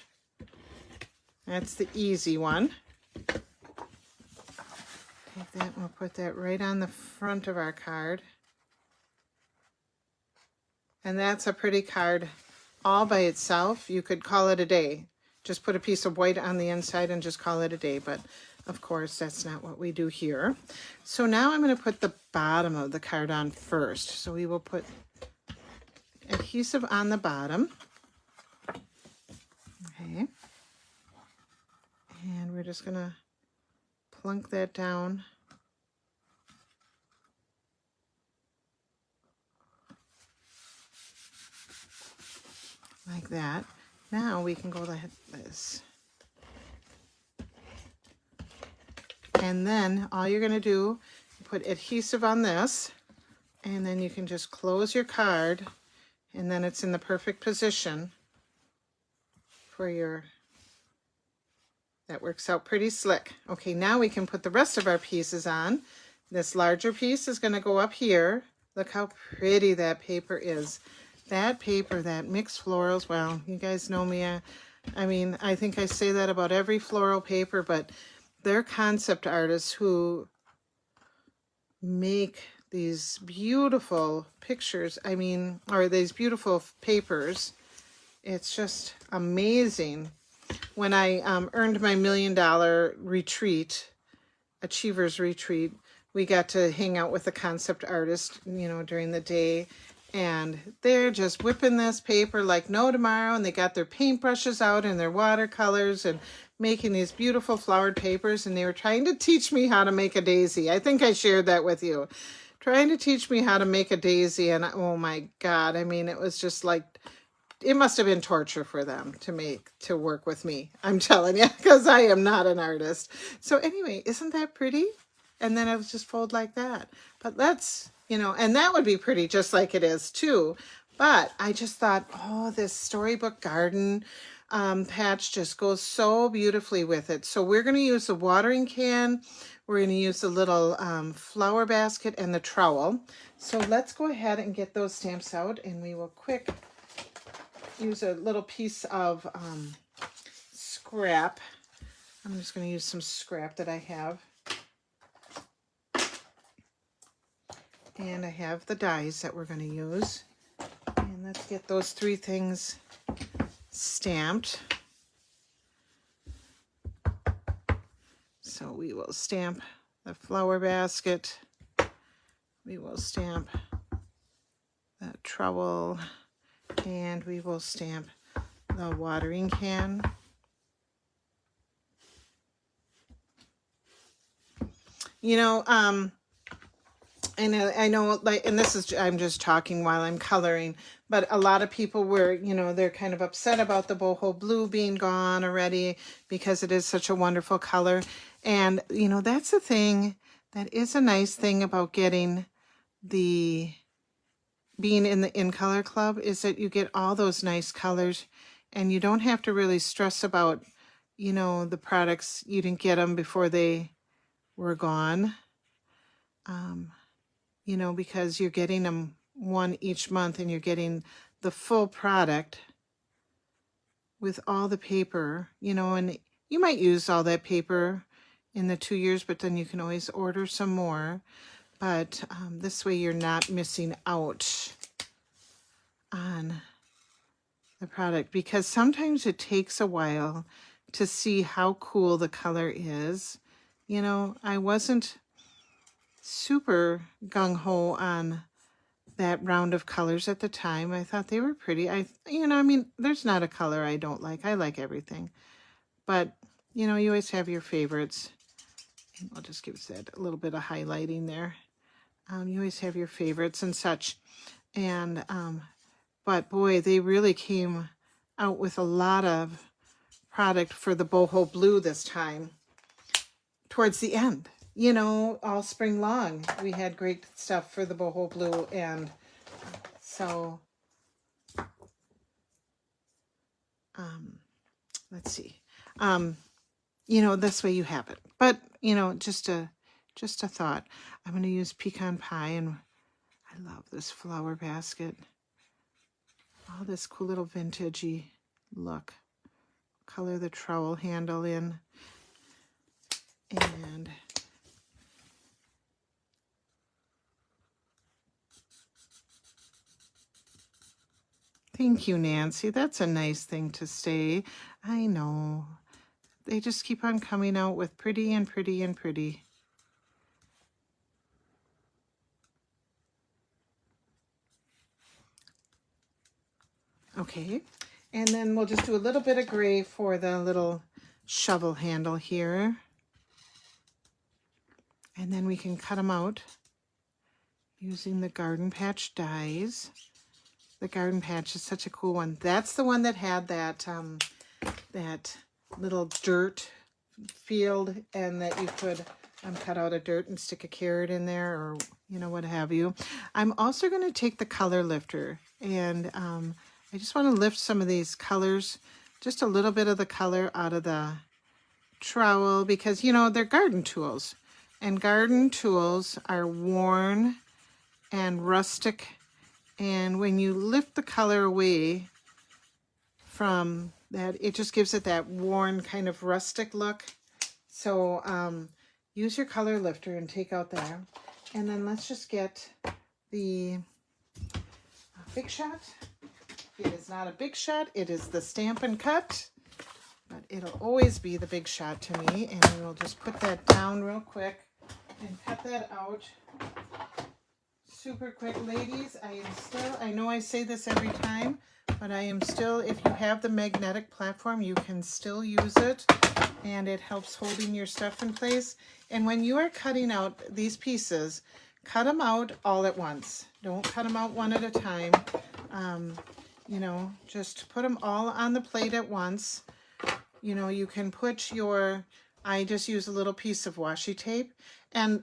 That's the easy one. Take that and we'll put that right on the front of our card. And that's a pretty card all by itself. You could call it a day. Just put a piece of white on the inside and just call it a day. But of course, that's not what we do here. So now I'm going to put the bottom of the card on first. So we will put adhesive on the bottom. Okay. And we're just going to plunk that down. Like that. Now we can go like this. And then all you're going to do, put adhesive on this, and then you can just close your card, and then it's in the perfect position for your, that works out pretty slick. Okay, now we can put the rest of our pieces on. This larger piece is going to go up here. Look how pretty that paper is. That paper, that mixed florals, well, you guys know me. I mean, I think I say that about every floral paper, but they're concept artists who make these beautiful pictures, I mean, or these beautiful papers. It's just amazing. When I earned my $1 million retreat, Achievers Retreat, we got to hang out with the concept artist, you know, during the day. And they're just whipping this paper like no tomorrow. And they got their paintbrushes out and their watercolors and making these beautiful flowered papers. And they were trying to teach me how to make a daisy. I think I shared that with you. Trying to teach me how to make a daisy. And oh my God, I mean, it was just like, it must have been torture for them to work with me. I'm telling you, because I am not an artist. So anyway, isn't that pretty? And then I was just fold like that. But let's, you know, and that would be pretty just like it is too. But I just thought, oh, this Storybook Garden patch just goes so beautifully with it. So we're going to use the watering can. We're going to use the little flower basket and the trowel. So let's go ahead and get those stamps out, and we will quick use a little piece of scrap. I'm just going to use some scrap that I have. And I have the dies that we're going to use. And let's get those 3 things stamped. So we will stamp the flower basket. We will stamp the trowel. And we will stamp the watering can. You know, and I know, like, and this is, I'm just talking while I'm coloring, but a lot of people were, you know, they're kind of upset about the boho blue being gone already because it is such a wonderful color. And, you know, that's the thing that is a nice thing about getting being in the In Color Club, is that you get all those nice colors and you don't have to really stress about, you know, the products. You didn't get them before they were gone. You know, because you're getting them one each month and you're getting the full product with all the paper, you know, and you might use all that paper in the 2 years, but then you can always order some more. But this way you're not missing out on the product, because sometimes it takes a while to see how cool the color is. You know, I wasn't super gung-ho on that round of colors at the time. I thought they were pretty. You know, I mean, there's not a color I don't like. I like everything. But, you know, you always have your favorites. And I'll just give that a little bit of highlighting there. You always have your favorites and such. And, but boy, they really came out with a lot of product for the boho blue this time towards the end. You know, all spring long we had great stuff for the boho blue. And so let's see, you know, this way you have it. But, you know, just a thought. I'm going to use pecan pie, and I love this flower basket. All this cool little vintagey look. Color the trowel handle in. And thank you, Nancy. That's a nice thing to say. I know. They just keep on coming out with pretty and pretty and pretty. Okay, and then we'll just do a little bit of gray for the little shovel handle here. And then we can cut them out using the Garden Patch dies. The Garden Patch is such a cool one. That's the one that had that that little dirt field, and that you could cut out of dirt and stick a carrot in there, or, you know, what have you. I'm also going to take the color lifter, and I just want to lift some of these colors, just a little bit of the color out of the trowel, because, you know, they're garden tools, and garden tools are worn and rustic, and when you lift the color away from that, it just gives it that worn kind of rustic look. So use your color lifter and take out there. And then let's just get the Big Shot. It is not a Big Shot, it is the Stampin' Cut, but it'll always be the Big Shot to me. And we'll just put that down real quick and cut that out super quick. Ladies, I know I say this every time, but I am still, if you have the magnetic platform, you can still use it, and it helps holding your stuff in place. And when you are cutting out these pieces, cut them out all at once. Don't cut them out one at a time. You know, just put them all on the plate at once. You know, you can put I just use a little piece of washi tape, and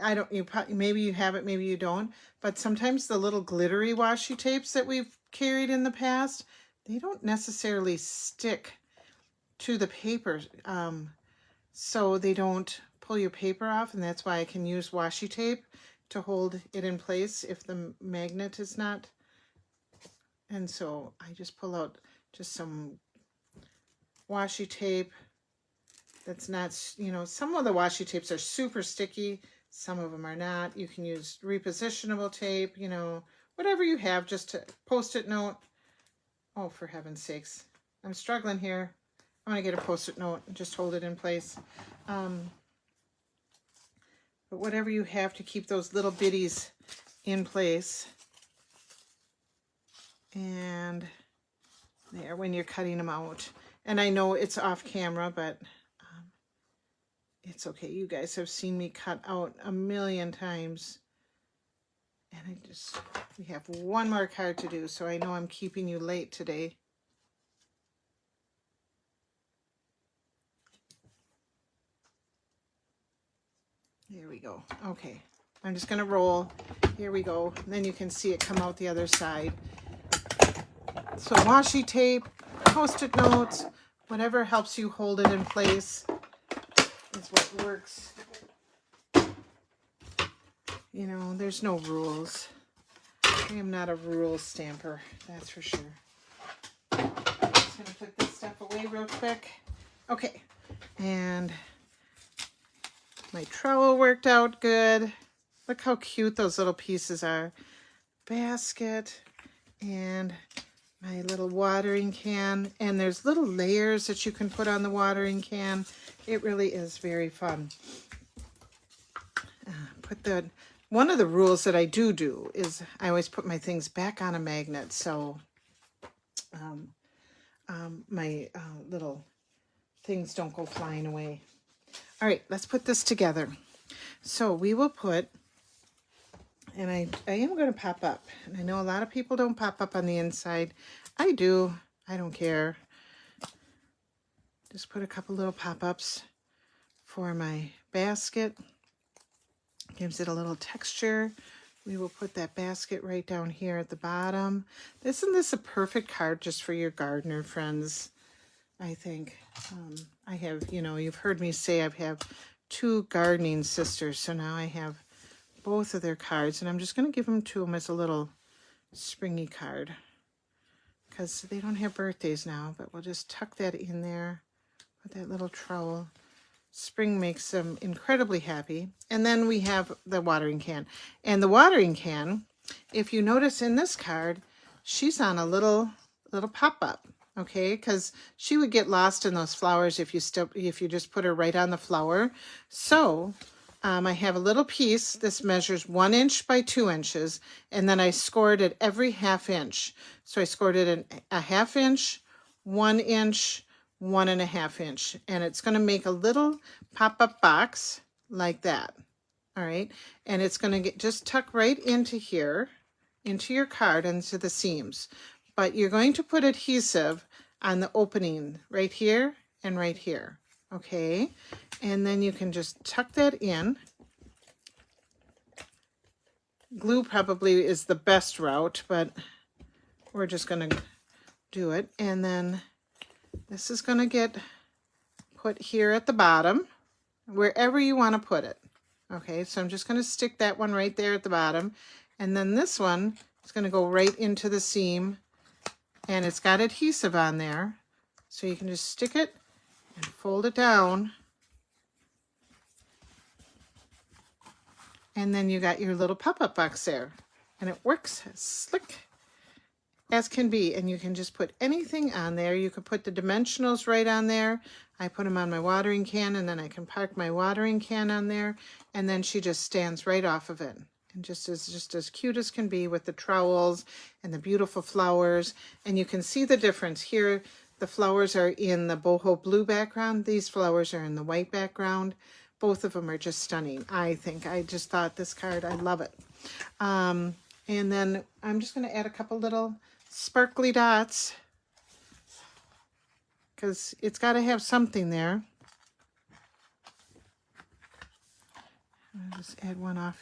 I don't, you probably, maybe you have it, maybe you don't, but sometimes the little glittery washi tapes that we've carried in the past, they don't necessarily stick to the paper, so they don't pull your paper off, and that's why I can use washi tape to hold it in place if the magnet is not. And so I just pull out just some washi tape that's not, you know, some of the washi tapes are super sticky, some of them are not. You can use repositionable tape, you know, whatever you have, just to post-it note. Oh, for heaven's sakes, I'm struggling here. I'm going to get a post-it note and just hold it in place. But whatever you have to keep those little bitties in place. And there, when you're cutting them out. And I know it's off camera, but it's okay. You guys have seen me cut out a million times. And we have one more card to do, so I know I'm keeping you late today. There we go. Okay, I'm just gonna roll. Here we go. And then you can see it come out the other side. So washi tape, post-it notes, whatever helps you hold it in place is what works. You know, there's no rules. I am not a rule stamper, that's for sure. I'm just gonna put this stuff away real quick. Okay, and my trowel worked out good. Look how cute those little pieces are. Basket and my little watering can. And there's little layers that you can put on the watering can. It really is very fun. One of the rules that I do is I always put my things back on a magnet. So my little things don't go flying away. All right, let's put this together. So we will put, and I am going to pop up. And I know a lot of people don't pop up on the inside. I do. I don't care. Just put a couple little pop-ups for my basket. Gives it a little texture. We will put that basket right down here at the bottom. Isn't this a perfect card just for your gardener friends? I think. I have, you know, you've heard me say I have 2 gardening sisters, so now I have both of their cards, and I'm just going to give them to them as a little springy card because they don't have birthdays now, but we'll just tuck that in there with that little trowel. Spring makes them incredibly happy. And then we have the watering can. And the watering can, if you notice in this card, she's on a little pop-up, okay? Because she would get lost in those flowers if you just put her right on the flower. So I have a little piece. This measures 1 inch by 2 inches, and then I scored it every 1/2 inch. So I scored it in a 1/2 inch, 1 inch, 1 1/2 inch, and it's going to make a little pop-up box like that. All right, and it's going to just tuck right into here, into your card, into the seams. But you're going to put adhesive on the opening right here and right here. Okay, and then you can just tuck that in. Glue probably is the best route, but we're just going to do it. And then this is going to get put here at the bottom, wherever you want to put it. Okay, so I'm just going to stick that one right there at the bottom. And then this one is going to go right into the seam. And it's got adhesive on there. So you can just stick it and fold it down. And then you got your little pop-up box there. And it works as slick as can be. And you can just put anything on there. You could put the dimensionals right on there. I put them on my watering can, and then I can park my watering can on there. And then she just stands right off of it. And just as cute as can be with the trowels and the beautiful flowers. And you can see the difference here. The flowers are in the boho blue background. These flowers are in the white background. Both of them are just stunning, I think. I just thought this card, I love it. And then I'm just going to add a couple little sparkly dots because it's got to have something there. I'll just add one off.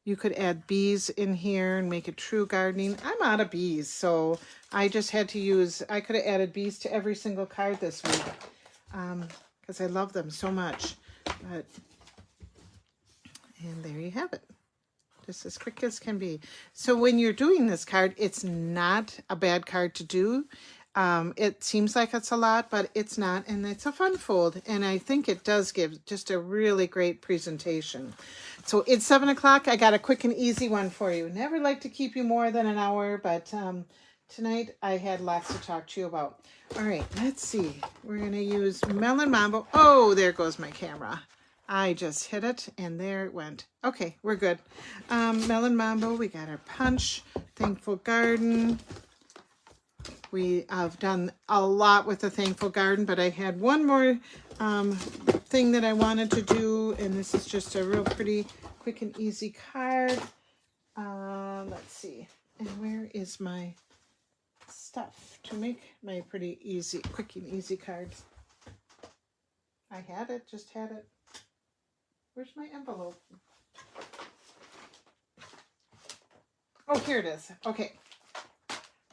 You could add bees in here and make it true gardening. I'm out of bees, so I just had to use, I could have added bees to every single card this week because I love them so much. But, and there you have it. Just as quick as can be. So when you're doing this card, it's not a bad card to do. It seems like it's a lot, but it's not, and it's a fun fold, and I think it does give just a really great presentation. So it's 7 o'clock. I got a quick and easy one for you. Never like to keep you more than an hour, but tonight I had lots to talk to you about. All right, let's see. We're going to use Melon Mambo. Oh, there goes my camera. I just hit it, and there it went. Okay, we're good. Melon Mambo, we got our punch, Thankful Garden. We have done a lot with the Thankful Garden, but I had one more thing that I wanted to do, and this is just a real pretty quick and easy card. Let's see. And where is my stuff to make my pretty easy, quick and easy cards? I had it, just had it. Where's my envelope? Oh, here it is. Okay.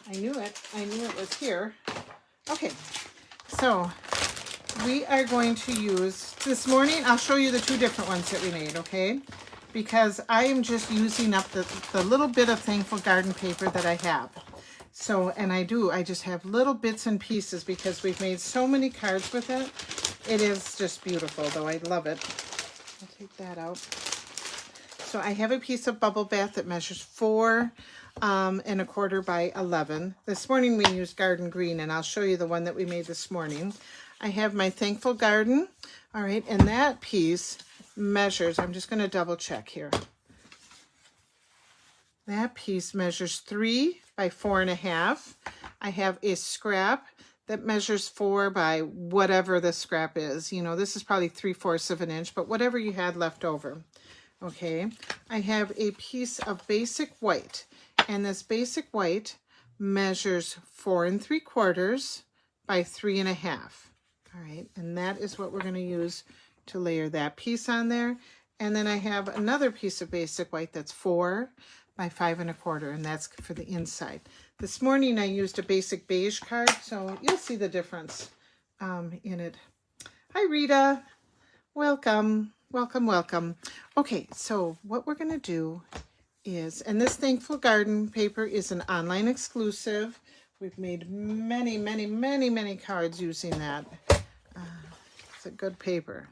I knew it. I knew it was here. Okay. So we are going to use, this morning, I'll show you the two different ones that we made, okay? Because I am just using up the little bit of Thankful Garden paper that I have. So, and I just have little bits and pieces because we've made so many cards with it. It is just beautiful, though. I love it. I'll take that out. So I have a piece of Bubble Bath that measures 4 1/4 by 11. This morning we used Garden Green, and I'll show you the one that we made this morning. I have my Thankful Garden. All right, and that piece measures, I'm just going to double check here. That piece measures 3 by 4 1/2. I have a scrap that measures 4 by whatever the scrap is. You know, this is probably 3/4 of an inch, but whatever you had left over. Okay, I have a piece of basic white, and this basic white measures 4 3/4 by 3 1/2. All right, and that is what we're going to use to layer that piece on there. And then I have another piece of basic white that's 4 by 5 1/4, and that's for the inside. This morning I used a basic beige card, so you'll see the difference in it. Hi, Rita. Welcome. Welcome, welcome. Okay, so what we're going to do is, and this Thankful Garden paper is an online exclusive. We've made many, many, many, many cards using that. It's a good paper.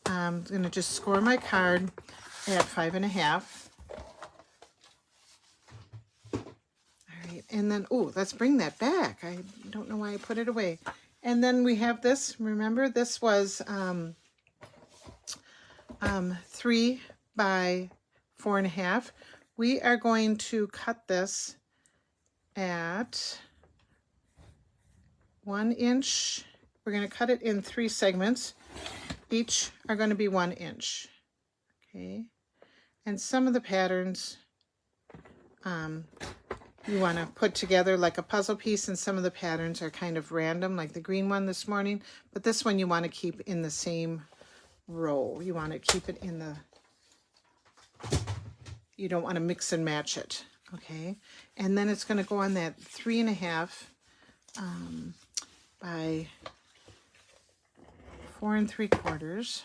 I'm going to just score my card at 5 1/2. All right, and then, oh, let's bring that back. I don't know why I put it away. And then we have this. Remember, this was 3 by 4 1/2. We are going to cut this at 1 inch. We're going to cut it in 3 segments. Each are going to be 1 inch. Okay. And some of the patterns you want to put together like a puzzle piece, and some of the patterns are kind of random, like the green one this morning. But this one you want to keep in the same row. You want to keep it in the, you don't want to mix and match it. Okay. And then it's going to go on that 3 1/2 by 4 3/4,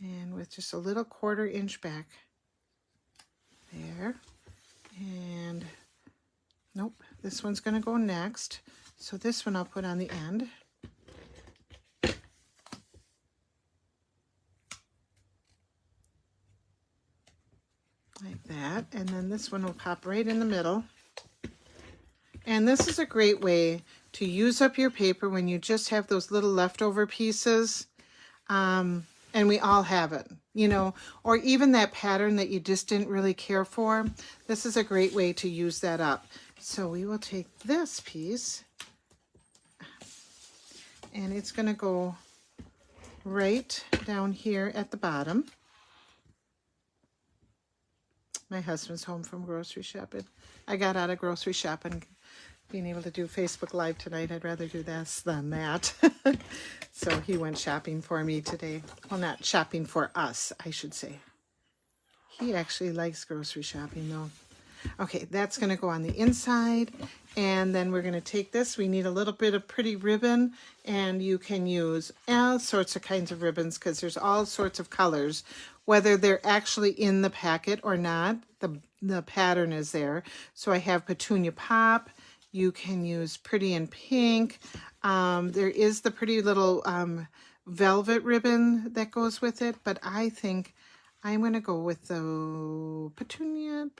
and with just a little 1/4 inch back there. And nope, this one's going to go next. So this one I'll put on the end. Like that. And then this one will pop right in the middle. And this is a great way to use up your paper when you just have those little leftover pieces. And we all have it, you know, or even that pattern that you just didn't really care for. This is a great way to use that up. So we will take this piece, and it's going to go right down here at the bottom. My husband's home from grocery shopping. I got out of grocery shopping being able to do Facebook Live tonight. I'd rather do this than that. So he went shopping for me today. Well, not shopping for us, I should say. He actually likes grocery shopping though. Okay, that's going to go on the inside. And then we're going to take this. We need a little bit of pretty ribbon. And you can use all sorts of kinds of ribbons because there's all sorts of colors. Whether they're actually in the packet or not, the pattern is there. So I have Petunia Pop. You can use Pretty in Pink. There is the pretty little velvet ribbon that goes with it. But I think I'm going to go with the Petunia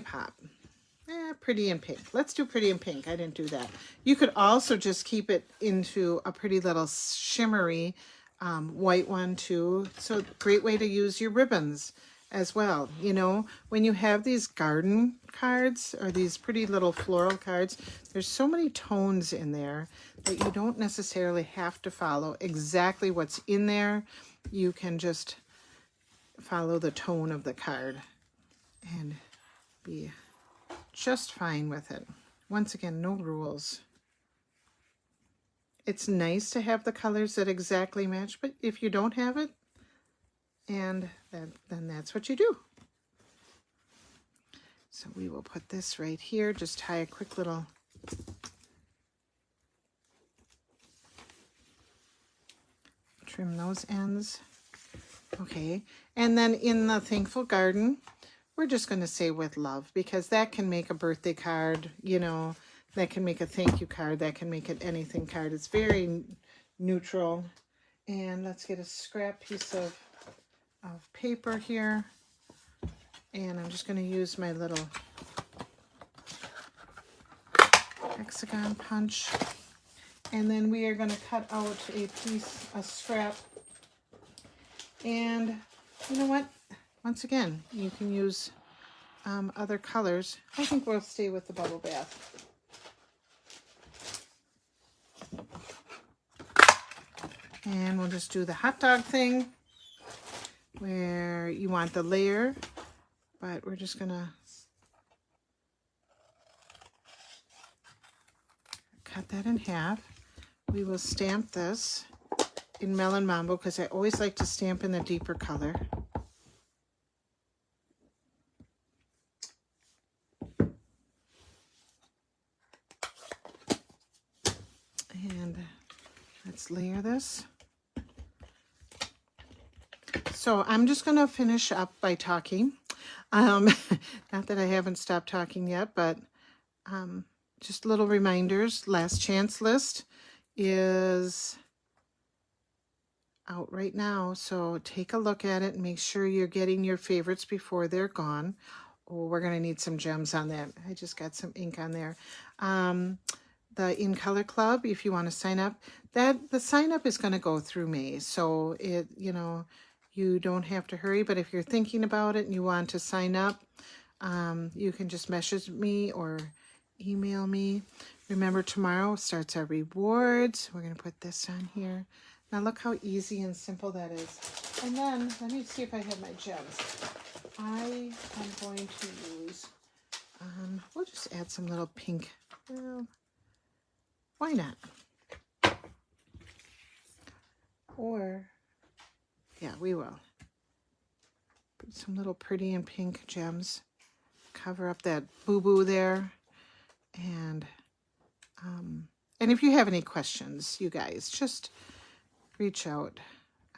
Pop. Pretty in Pink. Let's do Pretty in Pink. I didn't do that. You could also just keep it into a pretty little shimmery white one too. So great way to use your ribbons as well. You know, when you have these garden cards or these pretty little floral cards, there's so many tones in there that you don't necessarily have to follow exactly what's in there. You can just follow the tone of the card and be just fine with it. Once again, no rules. It's nice to have the colors that exactly match, but if you don't have it, and then that's what you do. So we will put this right here, just tie a quick little trim those ends. Okay, and then in the Thankful Garden, we're just going to say with love, because that can make a birthday card, you know, that can make a thank you card, that can make it anything card. It's very neutral. And let's get a scrap piece of paper here. And I'm just going to use my little hexagon punch. And then we are going to cut out a scrap. And you know what? Once again, you can use other colors. I think we'll stay with the bubble bath. And we'll just do the hot dog thing where you want the layer, but we're just gonna cut that in half. We will stamp this in Melon Mambo because I always like to stamp in the deeper color. And let's layer this. So I'm just going to finish up by talking. Not that I haven't stopped talking yet, but just little reminders. Last Chance list is out right now, so take a look at it and make sure you're getting your favorites before they're gone. Oh, we're going to need some gems on that. I just got some ink on there. The In Color Club, if you want to sign up, the sign up is going to go through May, so it, you know, you don't have to hurry. But if you're thinking about it and you want to sign up, you can just message me or email me. Remember, tomorrow starts our rewards. We're going to put this on here. Now look how easy and simple that is. And then let me see if I have my gems. I am going to use, we'll just add some little pink. Well, why not? Or, yeah, we will. Put some little Pretty in Pink gems. Cover up that boo-boo there. And if you have any questions, you guys, just reach out.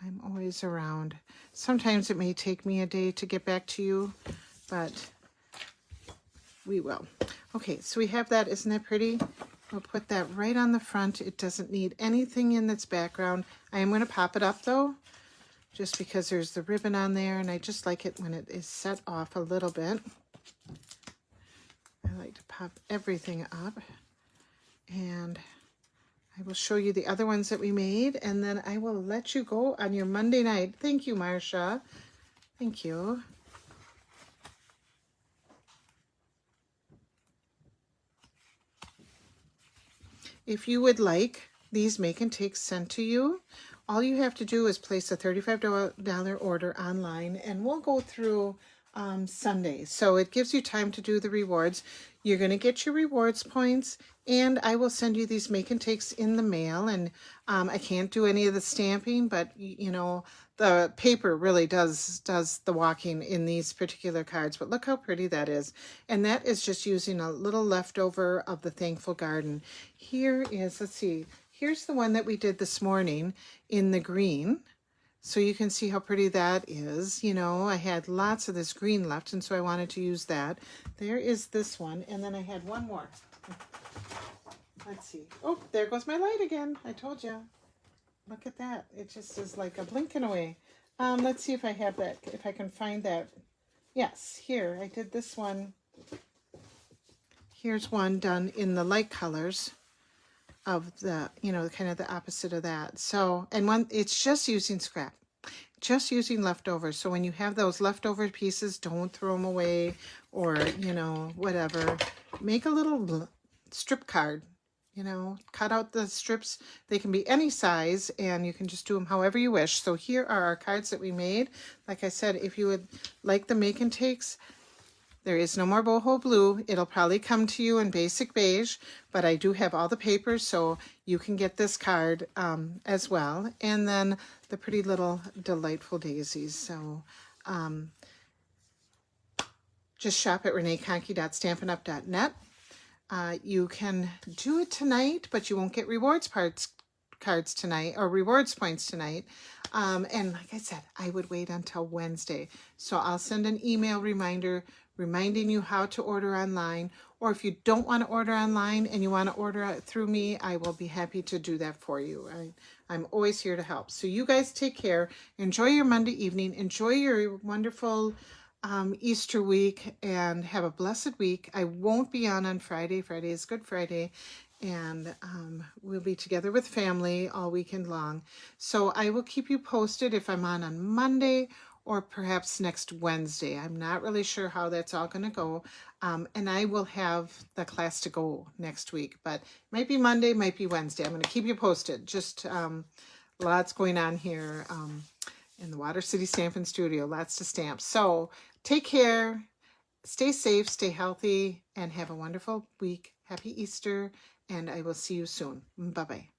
I'm always around. Sometimes it may take me a day to get back to you, but we will. Okay, so we have that. Isn't that pretty? We'll put that right on the front. It doesn't need anything in its background. I am going to pop it up though, just because there's the ribbon on there, and I just like it when it is set off a little bit. I like to pop everything up, and I will show you the other ones that we made, and then I will let you go on your Monday night. Thank you, Marcia. Thank you. If you would like these Make and Takes sent to you, all you have to do is place a $35 order online, and we'll go through Sunday. So it gives you time to do the rewards. You're going to get your rewards points, and I will send you these make and takes in the mail. And I can't do any of the stamping, but you know, the paper really does the walking in these particular cards. But look how pretty that is. And that is just using a little leftover of the Thankful Garden. Here is, let's see, here's the one that we did this morning in the green. So you can see how pretty that is. You know, I had lots of this green left, and so I wanted to use that. There is this one, and then I had one more. Let's see. Oh, there goes my light again. I told you. Look at that. It just is like a blinking away. Let's see if I have that, if I can find that. Yes, here. I did this one. Here's one done in the light colors of the, you know, kind of the opposite of that. So, and one, it's just using scrap, just using leftovers. So when you have those leftover pieces, don't throw them away, or, you know, whatever. Make a little strip card, you know, cut out the strips. They can be any size, and you can just do them however you wish. So here are our cards that we made. Like I said, if you would like the make and takes, there is no more boho blue. It'll probably come to you in basic beige, but I do have all the papers, so you can get this card as well. And then the pretty little delightful daisies. So just shop at reneeconkey.stampinup.net. You can do it tonight, but you won't get rewards cards tonight, or rewards points tonight. And like I said, I would wait until Wednesday. So I'll send an email reminder reminding you how to order online. Or if you don't want to order online and you want to order it through me, I will be happy to do that for you. I'm always here to help. So you guys take care. Enjoy your Monday evening. Enjoy your wonderful Easter week, and have a blessed week. I won't be on Friday. Friday is Good Friday, and we'll be together with family all weekend long. So I will keep you posted if I'm on Monday or perhaps next Wednesday. I'm not really sure how that's all going to go. And I will have the class to go next week, but might be Monday, might be Wednesday. I'm going to keep you posted. Just lots going on here in the Water City Stampin' Studio. Lots to stamp. So take care, stay safe, stay healthy, and have a wonderful week. Happy Easter, and I will see you soon. Bye-bye.